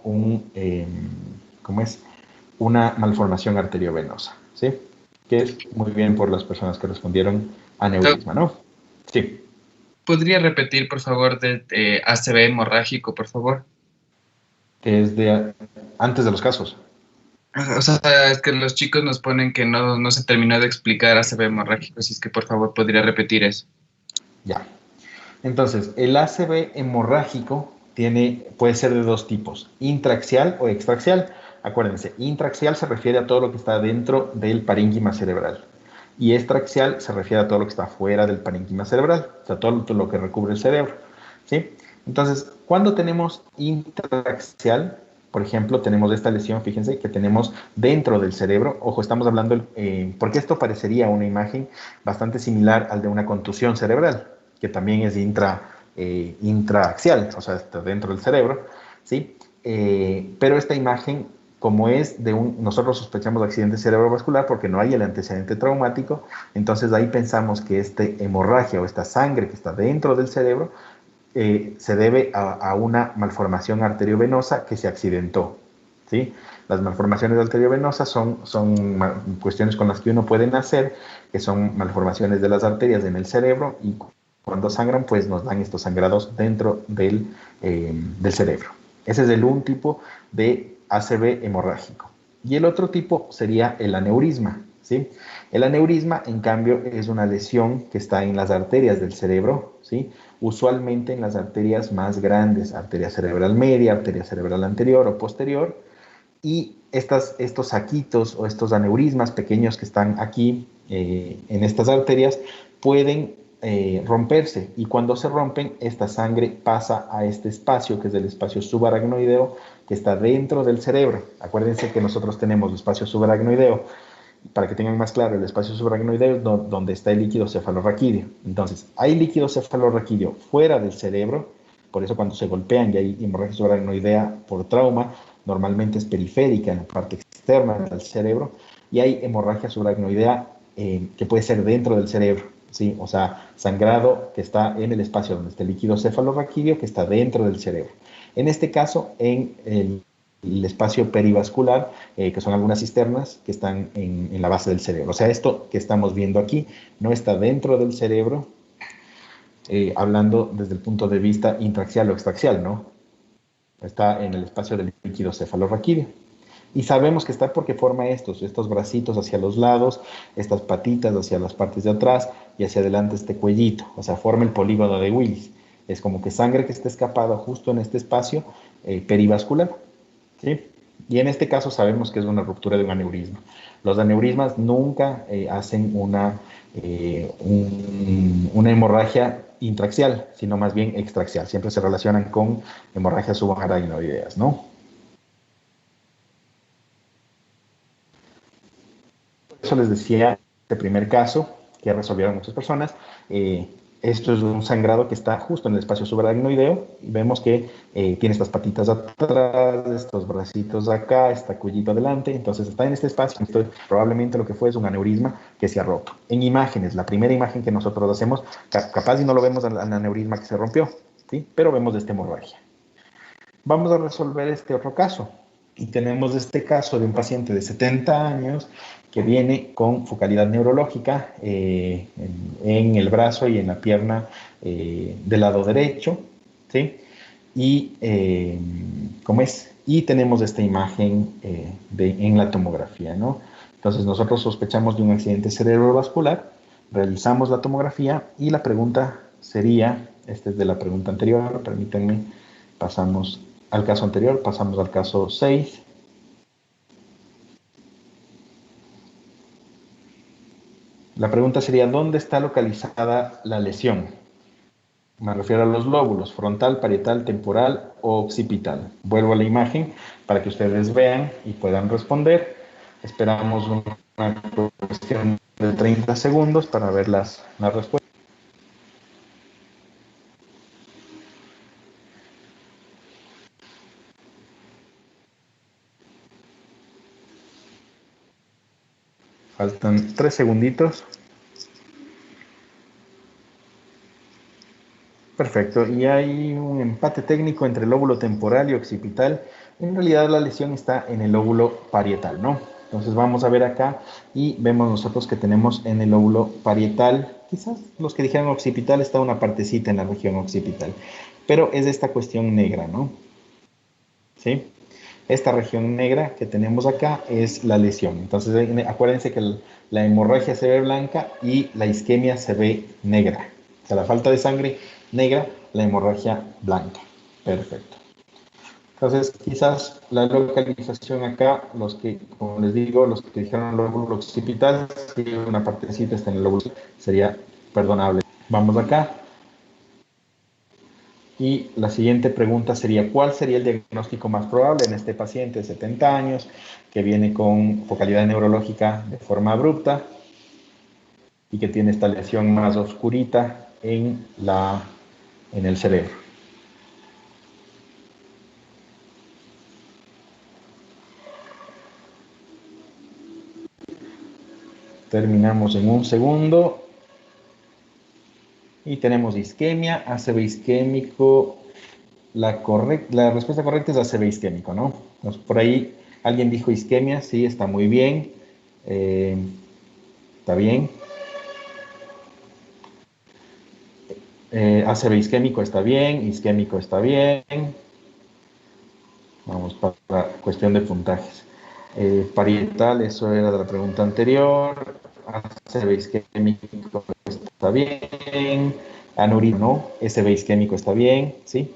una malformación arteriovenosa, ¿sí? Que es muy bien por las personas que respondieron aneurisma, ¿no? Sí. ¿Podría repetir, por favor, de ACV hemorrágico, por favor? Es de antes de los casos. O sea, es que los chicos nos ponen que no se terminó de explicar ACV hemorrágico, así es que por favor podría repetir eso. Ya. Entonces, el ACV hemorrágico puede ser de dos tipos, intraaxial o extraaxial. Acuérdense, intraaxial se refiere a todo lo que está dentro del parénquima cerebral y extraaxial se refiere a todo lo que está fuera del parénquima cerebral, o sea, todo lo que recubre el cerebro, ¿sí? Entonces, cuando tenemos intraaxial, por ejemplo, tenemos esta lesión, fíjense, que tenemos dentro del cerebro. Ojo, estamos hablando, porque esto parecería una imagen bastante similar al de una contusión cerebral, que también es intraaxial, o sea, está dentro del cerebro, ¿sí? Pero esta imagen, como es nosotros sospechamos de accidente cerebrovascular porque no hay el antecedente traumático, entonces ahí pensamos que esta hemorragia o esta sangre que está dentro del cerebro se debe a una malformación arteriovenosa que se accidentó, ¿sí? Las malformaciones arteriovenosas son cuestiones con las que uno puede nacer, que son malformaciones de las arterias en el cerebro, y cuando sangran, pues nos dan estos sangrados dentro del cerebro. Ese es un tipo de ACV hemorrágico. Y el otro tipo sería el aneurisma, ¿sí? El aneurisma, en cambio, es una lesión que está en las arterias del cerebro, ¿sí? Usualmente en las arterias más grandes, arteria cerebral media, arteria cerebral anterior o posterior, y estos saquitos o estos aneurismas pequeños que están aquí en estas arterias pueden romperse, y cuando se rompen, esta sangre pasa a este espacio, que es el espacio subaracnoideo, que está dentro del cerebro. Acuérdense que nosotros tenemos el espacio subaracnoideo. Para que tengan más claro, el espacio subaracnoideo es donde está el líquido cefalorraquídeo. Entonces, hay líquido cefalorraquídeo fuera del cerebro, por eso cuando se golpean y hay hemorragia subaracnoidea por trauma, normalmente es periférica, en la parte externa del cerebro, y hay hemorragia subaracnoidea que puede ser dentro del cerebro, ¿sí? O sea, sangrado que está en el espacio donde está el líquido cefalorraquídeo, que está dentro del cerebro. En este caso, en el espacio perivascular, que son algunas cisternas que están en la base del cerebro. O sea, esto que estamos viendo aquí no está dentro del cerebro, hablando desde el punto de vista intraaxial o extraaxial, ¿no? Está en el espacio del líquido cefalorraquídeo. Y sabemos que está porque forma estos bracitos hacia los lados, estas patitas hacia las partes de atrás y hacia adelante este cuellito. O sea, forma el polígono de Willis. Es como que sangre que está escapada justo en este espacio perivascular, ¿sí? Y en este caso sabemos que es una ruptura de un aneurisma. Los aneurismas nunca hacen una hemorragia intraaxial, sino más bien extraaxial. Siempre se relacionan con hemorragias subaracnoideas, ¿no? Por eso les decía, este primer caso que resolvieron muchas personas, esto es un sangrado que está justo en el espacio subaracnoideo, y vemos que tiene estas patitas atrás, estos bracitos acá, esta cuellito adelante, entonces está en este espacio. Entonces, probablemente lo que fue es un aneurisma que se ha roto. En imágenes, la primera imagen que nosotros hacemos, capaz y no lo vemos al aneurisma que se rompió, ¿sí? Pero vemos esta hemorragia. Vamos a resolver este otro caso. Y tenemos este caso de un paciente de 70 años que viene con focalidad neurológica en el brazo y en la pierna del lado derecho, ¿sí? Y, y tenemos esta imagen en la tomografía, ¿no? Entonces nosotros sospechamos de un accidente cerebrovascular, realizamos la tomografía y la pregunta sería, esta es de la pregunta anterior, permítanme, pasamos al caso anterior, pasamos al caso 6. La pregunta sería, ¿dónde está localizada la lesión? Me refiero a los lóbulos, frontal, parietal, temporal o occipital. Vuelvo a la imagen para que ustedes vean y puedan responder. Esperamos una cuestión de 30 segundos para ver las respuestas. Faltan 3 segunditos. Perfecto, y hay un empate técnico entre lóbulo temporal y occipital. En realidad la lesión está en el lóbulo parietal, ¿no? Entonces vamos a ver acá y vemos nosotros que tenemos en el lóbulo parietal, quizás los que dijeron occipital, está una partecita en la región occipital, pero es esta cuestión negra, ¿no? ¿Sí? Esta región negra que tenemos acá es la lesión. Entonces acuérdense que la hemorragia se ve blanca y la isquemia se ve negra. O sea, la falta de sangre negra, la hemorragia blanca. Perfecto. Entonces, quizás la localización acá, como les digo, los que dijeron lóbulo occipital, si una partecita está en el lóbulo, sería perdonable. Vamos acá. Y la siguiente pregunta sería, ¿cuál sería el diagnóstico más probable en este paciente de 70 años que viene con focalidad neurológica de forma abrupta y que tiene esta lesión más oscurita en el cerebro? Terminamos en un segundo. Y tenemos isquemia, ACV isquémico. La respuesta correcta es ACV isquémico, ¿no? Entonces, por ahí alguien dijo isquemia, sí, está muy bien. Está bien. ACV isquémico está bien, isquémico está bien. Vamos para cuestión de puntajes. Parietal, eso era de la pregunta anterior. ACV isquémico está bien. Aneurisma, no. SB isquémico está bien, ¿sí?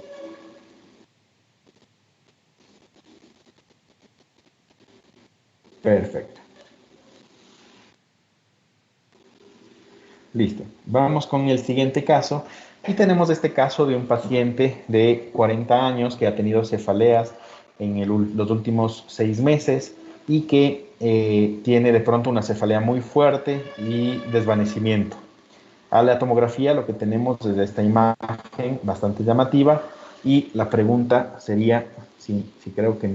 Perfecto. Listo. Vamos con el siguiente caso. Y tenemos este caso de un paciente de 40 años que ha tenido cefaleas en los últimos 6 meses y que tiene de pronto una cefalea muy fuerte y desvanecimiento. A la tomografía lo que tenemos es esta imagen bastante llamativa y la pregunta sería, sí creo que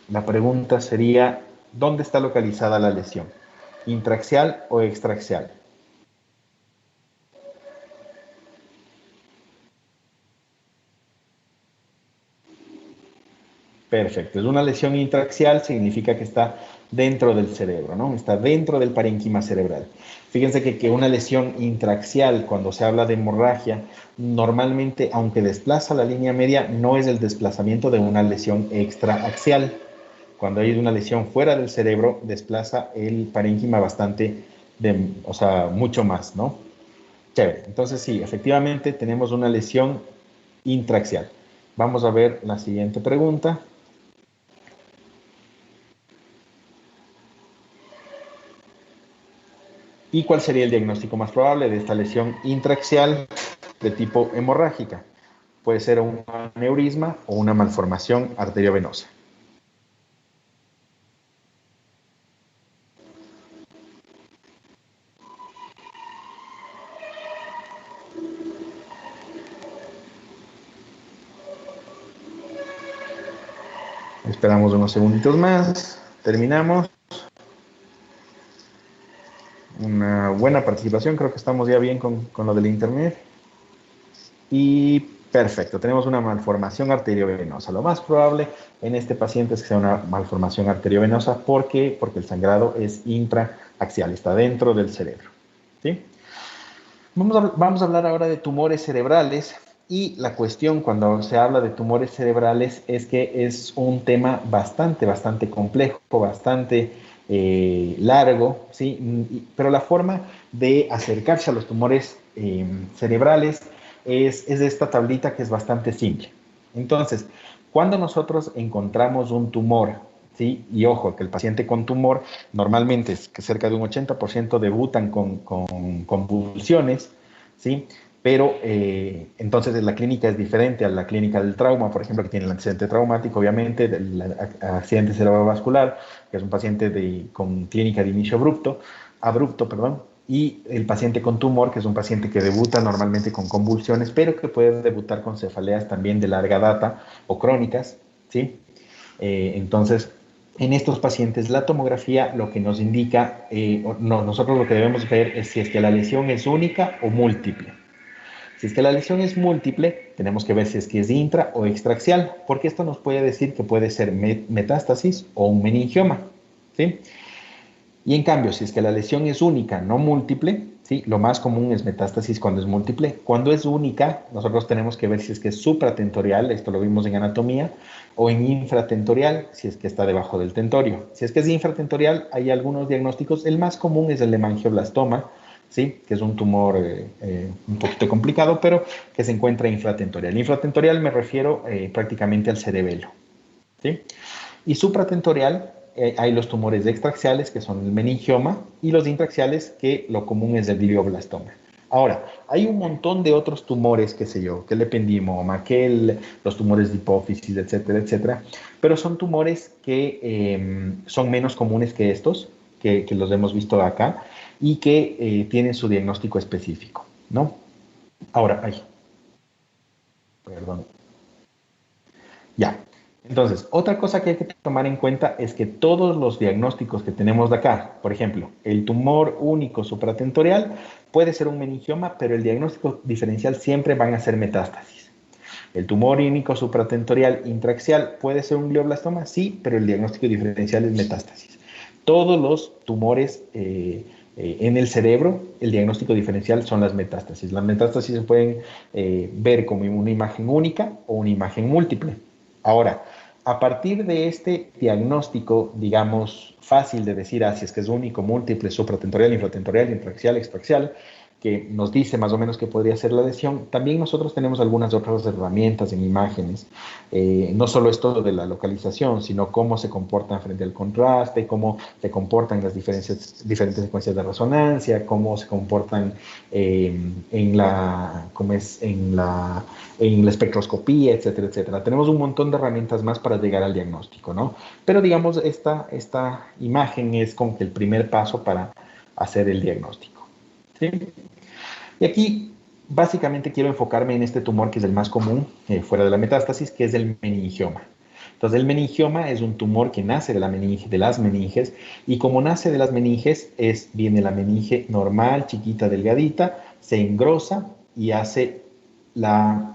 la pregunta sería, ¿dónde está localizada la lesión? ¿Intraaxial o extraaxial? Perfecto, es una lesión intraaxial, significa que está dentro del cerebro, ¿no? Está dentro del parénquima cerebral. Fíjense que una lesión intraaxial, cuando se habla de hemorragia, normalmente, aunque desplaza la línea media, no es el desplazamiento de una lesión extraaxial. Cuando hay una lesión fuera del cerebro, desplaza el parénquima bastante, o sea, mucho más, ¿no? Chévere. Entonces, sí, efectivamente tenemos una lesión intraaxial. Vamos a ver la siguiente pregunta. ¿Y cuál sería el diagnóstico más probable de esta lesión intraaxial de tipo hemorrágica? Puede ser un aneurisma o una malformación arteriovenosa. Esperamos unos segunditos más. Terminamos. Una buena participación. Creo que estamos ya bien con lo del internet. Y perfecto. Tenemos una malformación arteriovenosa. Lo más probable en este paciente es que sea una malformación arteriovenosa. ¿Por qué? Porque el sangrado es intraaxial. Está dentro del cerebro. ¿Sí? Vamos a hablar ahora de tumores cerebrales. Y la cuestión cuando se habla de tumores cerebrales es que es un tema bastante complejo, bastante largo, ¿sí? Pero la forma de acercarse a los tumores cerebrales es esta tablita que es bastante simple. Entonces, cuando nosotros encontramos un tumor, ¿sí? Y ojo, que el paciente con tumor normalmente es que cerca de un 80% debutan con convulsiones, ¿sí? Pero entonces la clínica es diferente a la clínica del trauma, por ejemplo, que tiene el antecedente traumático, obviamente, del accidente cerebrovascular, que es un paciente con clínica de inicio abrupto, y el paciente con tumor, que es un paciente que debuta normalmente con convulsiones, pero que puede debutar con cefaleas también de larga data o crónicas, ¿sí? Entonces, en estos pacientes, la tomografía lo que nos indica, nosotros lo que debemos ver es si es que la lesión es única o múltiple. Si es que la lesión es múltiple, tenemos que ver si es que es intra o extraaxial, porque esto nos puede decir que puede ser metástasis o un meningioma, ¿sí? Y en cambio, si es que la lesión es única, no múltiple, ¿sí? Lo más común es metástasis cuando es múltiple. Cuando es única, nosotros tenemos que ver si es que es supratentorial, esto lo vimos en anatomía, o en infratentorial, si es que está debajo del tentorio. Si es que es infratentorial, hay algunos diagnósticos. El más común es el hemangioblastoma, ¿sí? Que es un tumor un poquito complicado, pero que se encuentra infratentorial. Infratentorial me refiero prácticamente al cerebelo, ¿sí? Y supratentorial, hay los tumores extraaxiales, que son el meningioma, y los intraaxiales, que lo común es el glioblastoma. Ahora, hay un montón de otros tumores, qué sé yo, que el ependimoma, los tumores de hipófisis, etcétera, etcétera, pero son tumores que son menos comunes que estos, que los hemos visto acá, y que tienen su diagnóstico específico, ¿no? Ahora, ay, perdón. Ya. Entonces, otra cosa que hay que tomar en cuenta es que todos los diagnósticos que tenemos de acá, por ejemplo, el tumor único supratentorial puede ser un meningioma, pero el diagnóstico diferencial siempre van a ser metástasis. El tumor único supratentorial intraaxial puede ser un glioblastoma, sí, pero el diagnóstico diferencial es metástasis. Todos los tumores en el cerebro, el diagnóstico diferencial son las metástasis. Las metástasis se pueden ver como una imagen única o una imagen múltiple. Ahora, a partir de este diagnóstico, digamos, fácil de decir, si es que es único, múltiple, supratentorial, infratentorial, intraaxial, extraaxial, que nos dice más o menos qué podría ser la lesión, también nosotros tenemos algunas otras herramientas en imágenes, no solo esto de la localización, sino cómo se comportan frente al contraste, cómo se comportan las diferentes secuencias de resonancia, cómo se comportan en la espectroscopía, etcétera, etcétera. Tenemos un montón de herramientas más para llegar al diagnóstico, ¿no? Pero digamos, esta imagen es como que el primer paso para hacer el diagnóstico, ¿sí? Y aquí básicamente quiero enfocarme en este tumor que es el más común fuera de la metástasis, que es el meningioma. Entonces el meningioma es un tumor que nace de las meninges, y como nace de las meninges, viene la meninge normal, chiquita, delgadita, se engrosa y hace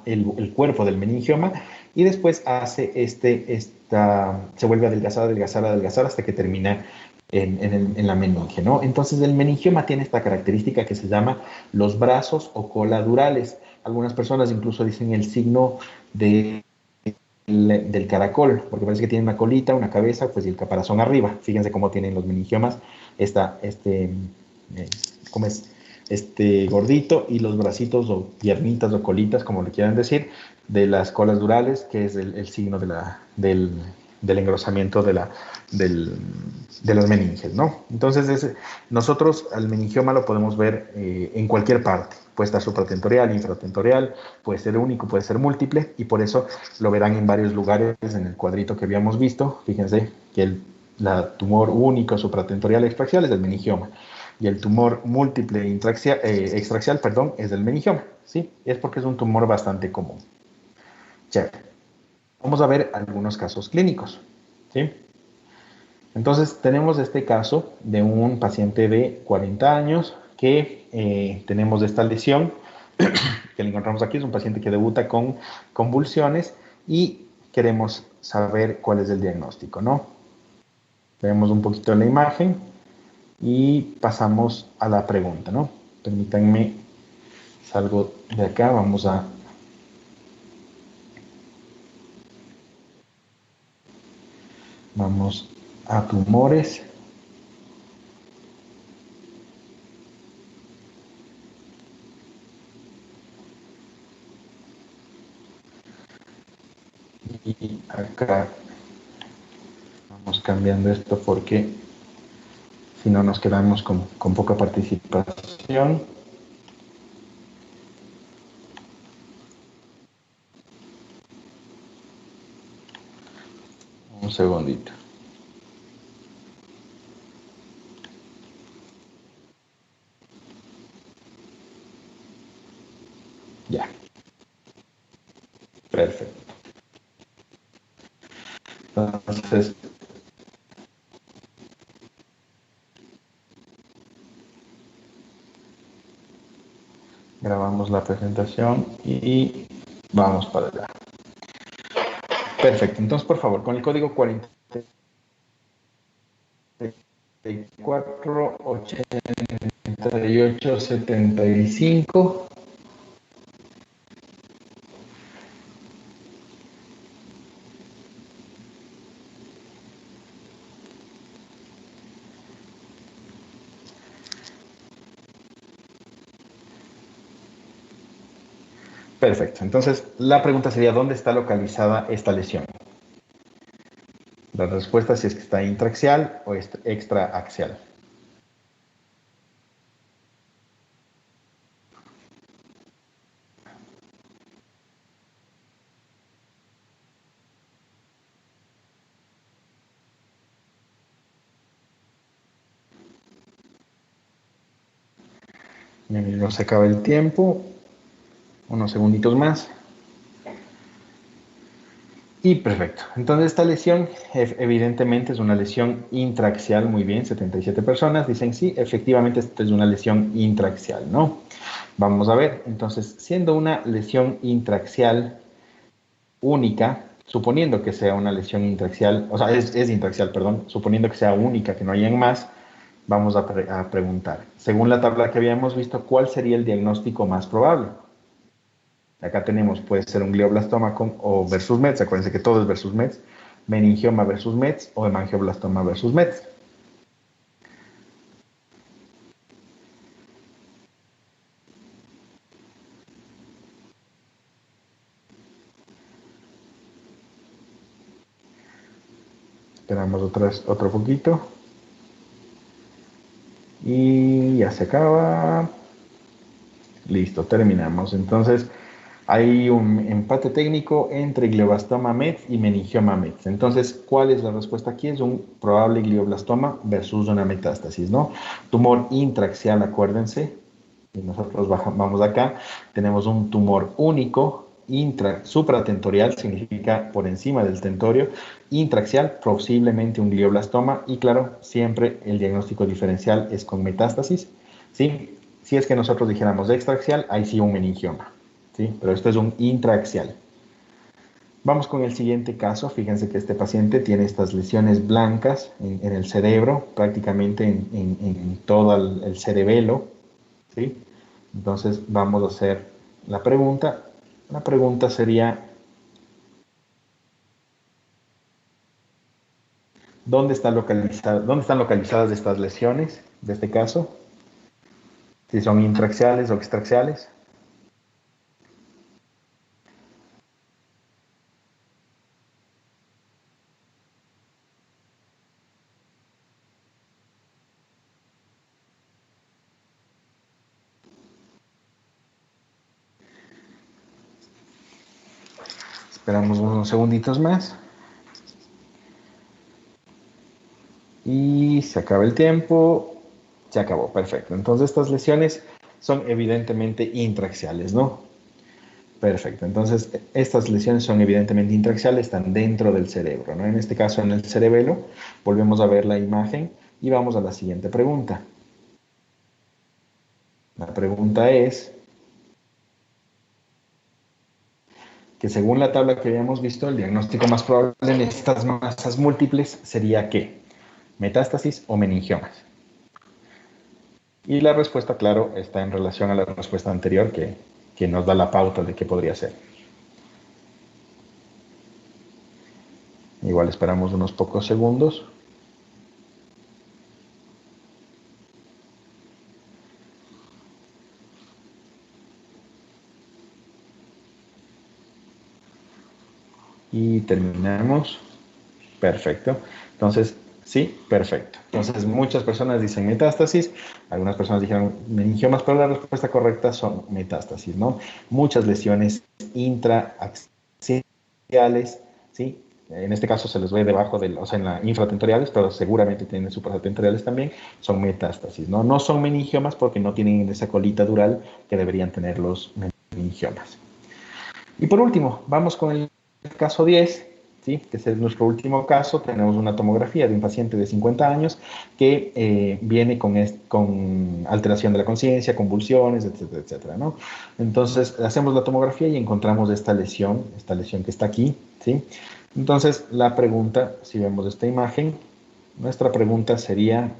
el cuerpo del meningioma, y después hace se vuelve a adelgazar, adelgazar, adelgazar hasta que termina en la meninge, ¿no? Entonces el meningioma tiene esta característica que se llama los brazos o coladurales. Algunas personas incluso dicen el signo del caracol, porque parece que tiene una colita, una cabeza, pues, y el caparazón arriba. Fíjense cómo tienen los meningiomas, ¿cómo es? Este gordito, y los bracitos o piernitas o colitas, como le quieran decir, de las colas durales, que es el signo del engrosamiento de las meninges, ¿no? Entonces, nosotros al meningioma lo podemos ver en cualquier parte. Puede estar supratentorial, infratentorial, puede ser único, puede ser múltiple, y por eso lo verán en varios lugares en el cuadrito que habíamos visto. Fíjense que el tumor único supratentorial extraaxial es el meningioma, y el tumor múltiple extraaxial, perdón, es el meningioma, ¿sí? Es porque es un tumor bastante común. Chévere. Vamos a ver algunos casos clínicos, ¿sí? Entonces, tenemos este caso de un paciente de 40 años que tenemos esta lesión que le encontramos aquí. Es un paciente que debuta con convulsiones y queremos saber cuál es el diagnóstico, ¿no? Vemos un poquito la imagen y pasamos a la pregunta, ¿no? Permítanme, salgo de acá, vamos a tumores. Y acá vamos cambiando esto porque si no nos quedamos con poca participación. Un segundito. Ya. Perfecto. Entonces, grabamos la presentación y vamos para allá. Perfecto. Entonces, por favor, con el código 448875. Perfecto. Entonces, la pregunta sería, ¿dónde está localizada esta lesión? La respuesta es si es que está intraaxial o extraaxial. No se acaba el tiempo. Unos segunditos más. Y perfecto. Entonces esta lesión evidentemente es una lesión intraaxial. Muy bien, 77 personas dicen sí, efectivamente esta es una lesión intraaxial, ¿no? Vamos a ver. Entonces, siendo una lesión intraaxial única, suponiendo que sea una lesión intraaxial, o sea, es intraaxial, perdón, suponiendo que sea única, que no hayan más, vamos a preguntar. Según la tabla que habíamos visto, ¿cuál sería el diagnóstico más probable? Acá tenemos, puede ser un glioblastoma o versus METS, acuérdense que todo es versus METS, meningioma versus METS o hemangioblastoma versus METS. Esperamos otro poquito. Y ya se acaba. Listo, terminamos. Entonces, hay un empate técnico entre glioblastoma METS y meningioma METS. Entonces, ¿cuál es la respuesta aquí? Es un probable glioblastoma versus una metástasis, ¿no? Tumor intraaxial, acuérdense. Y nosotros vamos acá. Tenemos un tumor único, supratentorial, significa por encima del tentorio. Intraaxial, posiblemente un glioblastoma. Y claro, siempre el diagnóstico diferencial es con metástasis, ¿sí? Si es que nosotros dijéramos extraaxial, ahí sí un meningioma, ¿sí? Pero esto es un intraaxial. Vamos con el siguiente caso. Fíjense que este paciente tiene estas lesiones blancas en el cerebro, prácticamente en todo el cerebelo, ¿sí? Entonces vamos a hacer la pregunta. La pregunta sería, ¿dónde están localizadas estas lesiones de este caso? Si son intraaxiales o extraaxiales. Esperamos unos segunditos más. Y se acaba el tiempo. Se acabó, perfecto. Entonces estas lesiones son evidentemente intraaxiales, ¿no? Perfecto. Entonces estas lesiones son evidentemente intraaxiales, están dentro del cerebro, ¿no? En este caso en el cerebelo. Volvemos a ver la imagen y vamos a la siguiente pregunta. La pregunta es que según la tabla que habíamos visto, el diagnóstico más probable en estas masas múltiples sería ¿qué? Metástasis o meningiomas. Y la respuesta, claro, está en relación a la respuesta anterior que nos da la pauta de qué podría ser. Igual esperamos unos pocos segundos. Y terminamos. Perfecto. Entonces, sí, perfecto. Entonces, muchas personas dicen metástasis, algunas personas dijeron meningiomas, pero la respuesta correcta son metástasis, ¿no? Muchas lesiones intraaxiales, ¿sí? En este caso se les ve debajo o sea, en la infratentoriales, pero seguramente tienen supratentoriales también, son metástasis, ¿no? No son meningiomas porque no tienen esa colita dural que deberían tener los meningiomas. Y por último, vamos con el caso 10, ¿sí? Que es nuestro último caso. Tenemos una tomografía de un paciente de 50 años que viene con alteración de la conciencia, convulsiones, etcétera, etcétera, ¿no? Entonces, hacemos la tomografía y encontramos esta lesión que está aquí, ¿sí? Entonces, la pregunta, si vemos esta imagen, nuestra pregunta sería,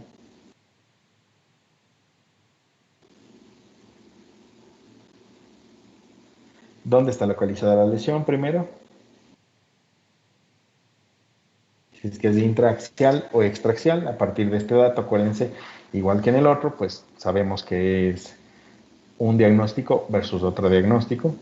¿dónde está localizada la lesión primero? Si es que es intraaxial o extraaxial, a partir de este dato, acuérdense, igual que en el otro, pues sabemos que es un diagnóstico versus otro diagnóstico.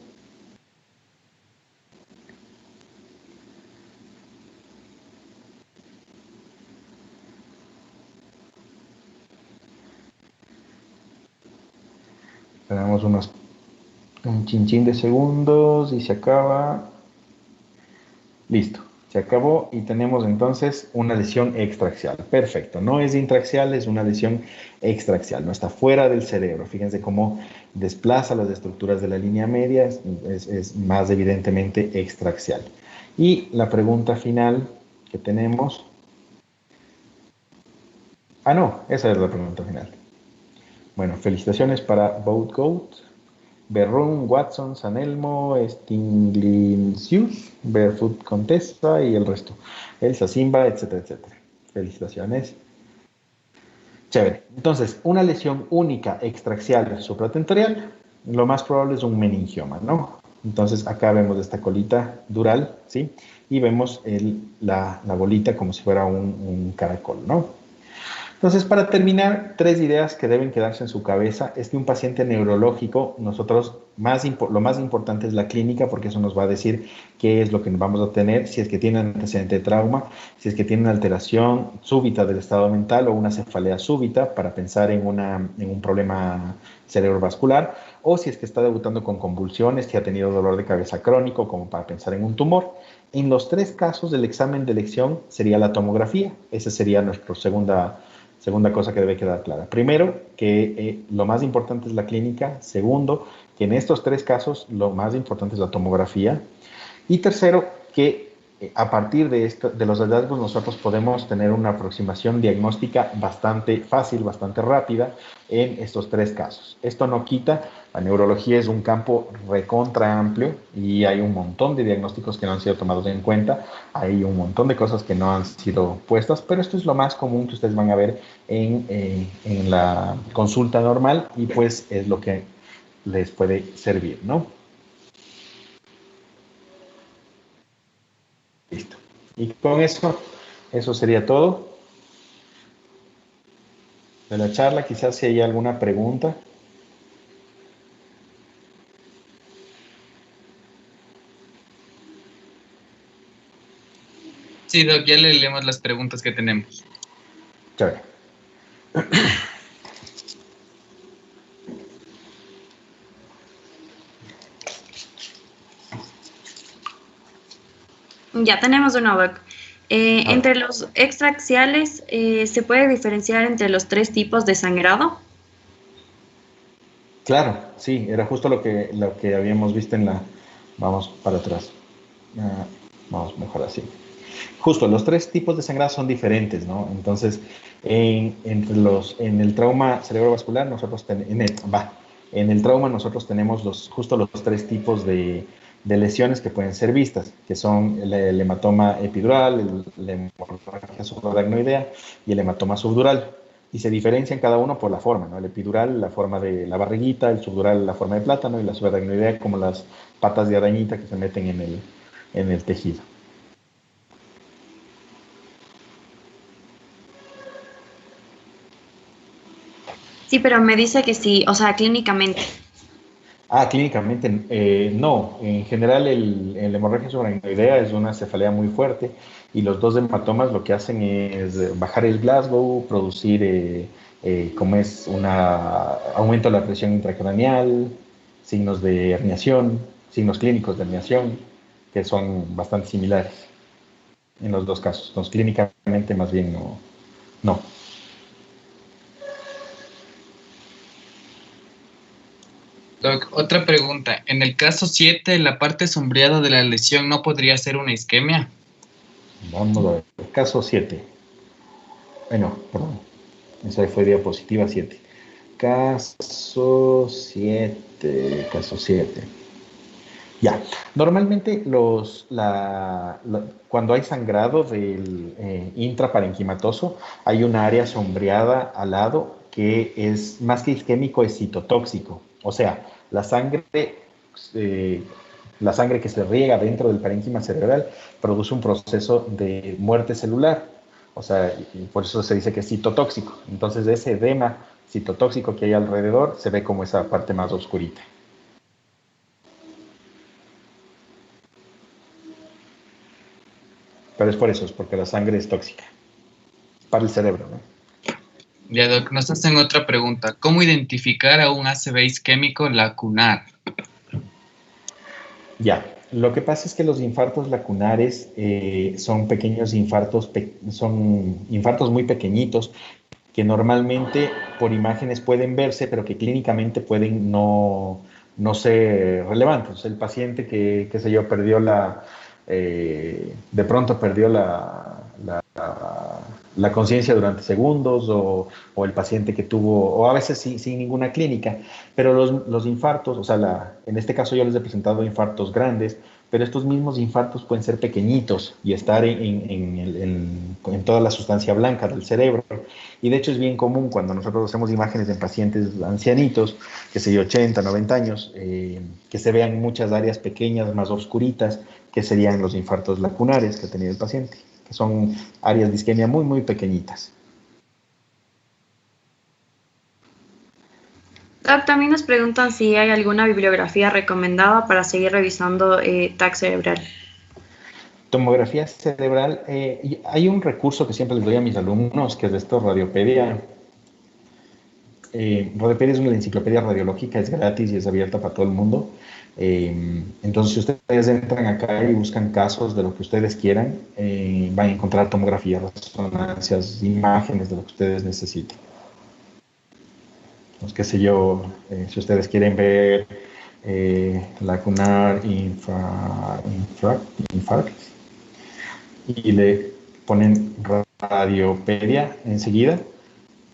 Tenemos un chinchín de segundos y se acaba. Listo. Se acabó y tenemos entonces una lesión extraaxial. Perfecto, no es intraaxial, es una lesión extraaxial, no está fuera del cerebro. Fíjense cómo desplaza las estructuras de la línea media, es más evidentemente extraaxial. Y la pregunta final que tenemos... Ah, no, esa es la pregunta final. Bueno, felicitaciones para Boat Goat, Berrún, Watson, Sanelmo, Stinglicius, Barefoot Contessa y el resto. Elsa Simba, etcétera, etcétera. Felicitaciones. Chévere. Entonces, una lesión única extraaxial supratentorial, lo más probable es un meningioma, ¿no? Entonces, acá vemos esta colita dural, ¿sí? Y vemos la bolita como si fuera un caracol, ¿no? Entonces, para terminar, 3 ideas que deben quedarse en su cabeza es que un paciente neurológico, nosotros, lo más importante es la clínica, porque eso nos va a decir qué es lo que vamos a tener, si es que tiene antecedente de trauma, si es que tiene una alteración súbita del estado mental o una cefalea súbita, para pensar en un problema cerebrovascular, o si es que está debutando con convulsiones, si ha tenido dolor de cabeza crónico, como para pensar en un tumor. En los 3 casos, el examen de elección sería la tomografía. Esa sería nuestra segunda cosa que debe quedar clara. Primero, que lo más importante es la clínica. Segundo, que en estos 3 casos lo más importante es la tomografía. Y tercero, que a partir de los hallazgos nosotros podemos tener una aproximación diagnóstica bastante fácil, bastante rápida en estos 3 casos. Esto no quita, la neurología es un campo recontra amplio y hay un montón de diagnósticos que no han sido tomados en cuenta, hay un montón de cosas que no han sido puestas, pero esto es lo más común que ustedes van a ver en la consulta normal y pues es lo que les puede servir, ¿no? Listo. Y con eso sería todo de la charla. Quizás si hay alguna pregunta. Sí, Doc, ya le leemos las preguntas que tenemos. Chévere. Ya tenemos una, Doc. Entre los extraaxiales, ¿se puede diferenciar entre los 3 tipos de sangrado? Claro, sí, era justo lo que habíamos visto en la... Vamos para atrás. Vamos mejor así. Justo, los 3 tipos de sangrado son diferentes, ¿no? Entonces, en el trauma cerebrovascular, en el trauma nosotros tenemos justo los 3 tipos de lesiones que pueden ser vistas, que son el hematoma epidural, la hemorragia subaracnoidea y el hematoma subdural. Y se diferencian cada uno por la forma, ¿no? El epidural, la forma de la barriguita, el subdural, la forma de plátano, y la subaracnoidea como las patas de arañita que se meten en el tejido. Sí, pero me dice que sí, o sea, clínicamente. Clínicamente no. En general la hemorragia subaracnoidea es una cefalea muy fuerte y los 2 hematomas lo que hacen es bajar el Glasgow, producir como es aumento de la presión intracraneal, signos de herniación, signos clínicos de herniación, que son bastante similares en los 2 casos. Entonces clínicamente más bien no. Doc, otra pregunta. En el caso 7, la parte sombreada de la lesión no podría ser una isquemia. Vamos a ver. Caso 7. No, perdón. Esa fue diapositiva 7. Caso 7. Ya. Normalmente cuando hay sangrado del intraparenquimatoso, hay una área sombreada al lado que es más que isquémico, es citotóxico. O sea, la sangre que se riega dentro del parénquima cerebral produce un proceso de muerte celular. O sea, y por eso se dice que es citotóxico. Entonces, ese edema citotóxico que hay alrededor se ve como esa parte más oscurita. Pero es por eso, es porque la sangre es tóxica para el cerebro, ¿no? Ya, Doc, nos hacen otra pregunta. ¿Cómo identificar a un ACV isquémico lacunar? Ya. Lo que pasa es que los infartos lacunares son pequeños infartos, son infartos muy pequeñitos que normalmente por imágenes pueden verse, pero que clínicamente pueden no ser relevantes. El paciente que, qué sé yo, perdió de pronto perdió la conciencia durante segundos, o el paciente que tuvo, o a veces sin ninguna clínica, pero los infartos, o sea, en este caso yo les he presentado infartos grandes, pero estos mismos infartos pueden ser pequeñitos y estar en toda la sustancia blanca del cerebro. Y de hecho es bien común cuando nosotros hacemos imágenes en pacientes ancianitos, que sé yo, 80, 90 años, que se vean muchas áreas pequeñas, más oscuritas, que serían los infartos lacunares que ha tenido el paciente, que son áreas de isquemia muy, muy pequeñitas. Doc, también nos preguntan si hay alguna bibliografía recomendada para seguir revisando TAC cerebral. Tomografía cerebral, hay un recurso que siempre les doy a mis alumnos, que es de esto, Radiopedia. Radiopedia es una enciclopedia radiológica, es gratis y es abierta para todo el mundo. Entonces, si ustedes entran acá y buscan casos de lo que ustedes quieran, van a encontrar tomografías, resonancias, imágenes de lo que ustedes necesiten. Pues, qué sé yo, si ustedes quieren ver lacunar infarct, y le ponen radiopedia enseguida,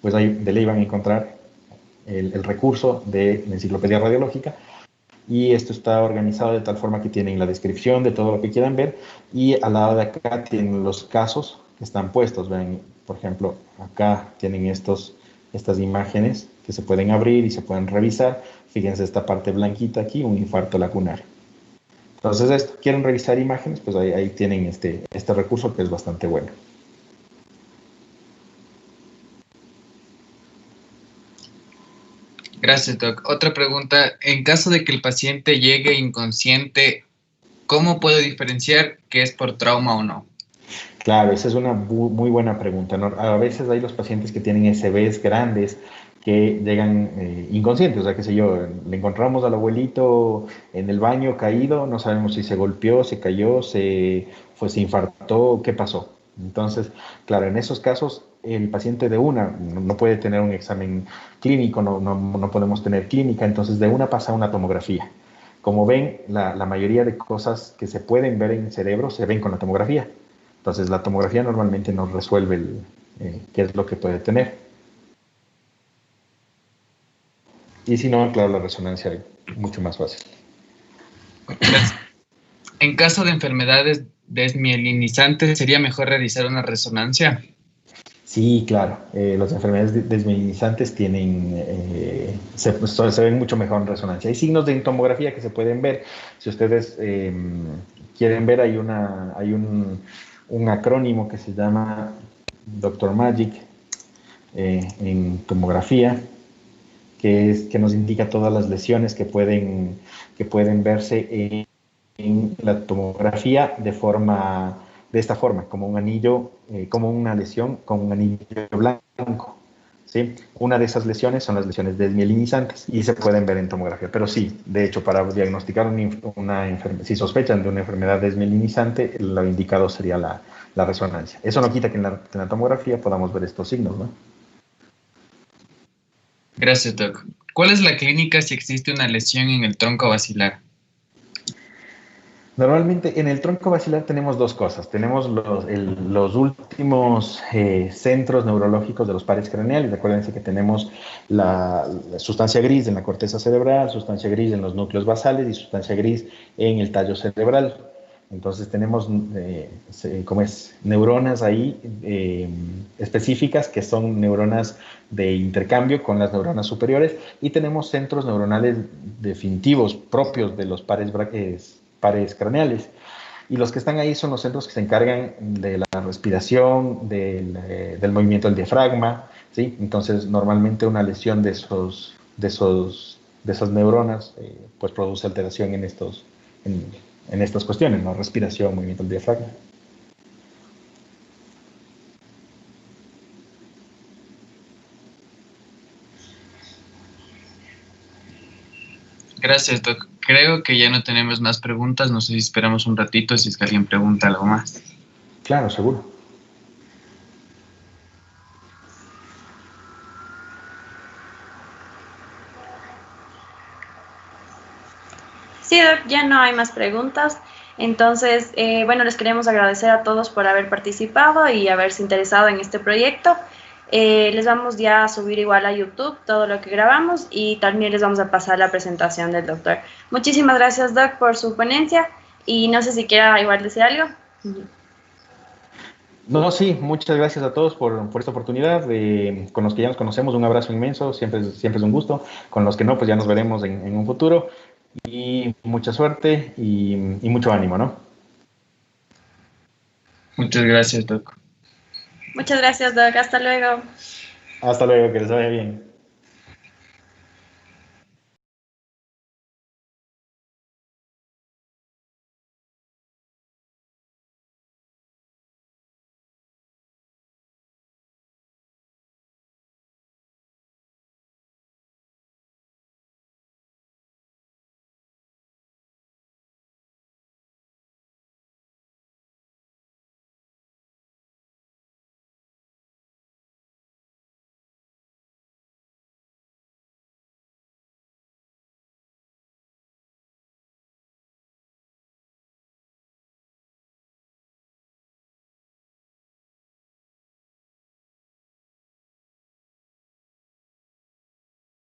pues ahí de ley van a encontrar el recurso de la enciclopedia radiológica, y esto está organizado de tal forma que tienen la descripción de todo lo que quieran ver, y al lado de acá tienen los casos que están puestos. Ven, por ejemplo, acá tienen estas imágenes que se pueden abrir y se pueden revisar. Fíjense esta parte blanquita aquí, un infarto lacunar. Entonces, quieren revisar imágenes, pues ahí tienen este recurso que es bastante bueno. Gracias, Doc. Otra pregunta. En caso de que el paciente llegue inconsciente, ¿cómo puedo diferenciar que es por trauma o no? Claro, esa es una muy buena pregunta, ¿no? A veces hay los pacientes que tienen SBs grandes que llegan inconscientes, o sea, qué sé yo, le encontramos al abuelito en el baño caído, no sabemos si se golpeó, se cayó, se infartó, qué pasó. Entonces, claro, en esos casos el paciente de una no puede tener un examen clínico, no podemos tener clínica, entonces de una pasa una tomografía. Como ven, la mayoría de cosas que se pueden ver en el cerebro se ven con la tomografía. Entonces, la tomografía normalmente nos resuelve qué es lo que puede tener. Y si no, claro, la resonancia es mucho más fácil. Gracias. En caso de enfermedades desmielinizantes, ¿sería mejor realizar una resonancia? Sí, claro. Las enfermedades desmielinizantes se ven mucho mejor en resonancia. Hay signos de tomografía que se pueden ver. Si ustedes quieren ver, hay un acrónimo que se llama Dr. Magic en tomografía, que nos indica todas las lesiones que pueden verse en la tomografía de esta forma, como un anillo, como una lesión con un anillo blanco. ¿Sí? Una de esas lesiones son las lesiones desmielinizantes y se pueden ver en tomografía. Pero sí, de hecho, para diagnosticar si sospechan de una enfermedad desmielinizante, lo indicado sería la resonancia. Eso no quita que en la tomografía podamos ver estos signos, ¿no? Gracias, Doc. ¿Cuál es la clínica si existe una lesión en el tronco basilar? Normalmente en el tronco basilar tenemos dos cosas. Tenemos los últimos centros neurológicos de los pares craneales. Acuérdense que tenemos la sustancia gris en la corteza cerebral, sustancia gris en los núcleos basales y sustancia gris en el tallo cerebral. Entonces tenemos neuronas ahí específicas que son neuronas de intercambio con las neuronas superiores, y tenemos centros neuronales definitivos propios de los pares craneales. Y los que están ahí son los centros que se encargan de la respiración, del movimiento del diafragma, ¿sí? Entonces, normalmente una lesión de esas neuronas pues produce alteración en estas cuestiones, ¿no? Respiración, movimiento del diafragma. Gracias, Doc. creo que ya no tenemos más preguntas. No sé si esperamos un ratito, si es que alguien pregunta algo más. Claro, seguro. Sí, Doc, ya no hay más preguntas. Entonces, bueno, les queremos agradecer a todos por haber participado y haberse interesado en este proyecto. Les vamos ya a subir igual a YouTube todo lo que grabamos y también les vamos a pasar la presentación del doctor. Muchísimas gracias, Doc, por su ponencia y no sé si quiera igual decir algo. No, sí, muchas gracias a todos por esta oportunidad. Con los que ya nos conocemos, un abrazo inmenso, siempre es un gusto. Con los que no, pues ya nos veremos en un futuro. Y mucha suerte y mucho ánimo, ¿no? Muchas gracias, Doc. Muchas gracias, Doc. Hasta luego. Hasta luego, que les vaya bien.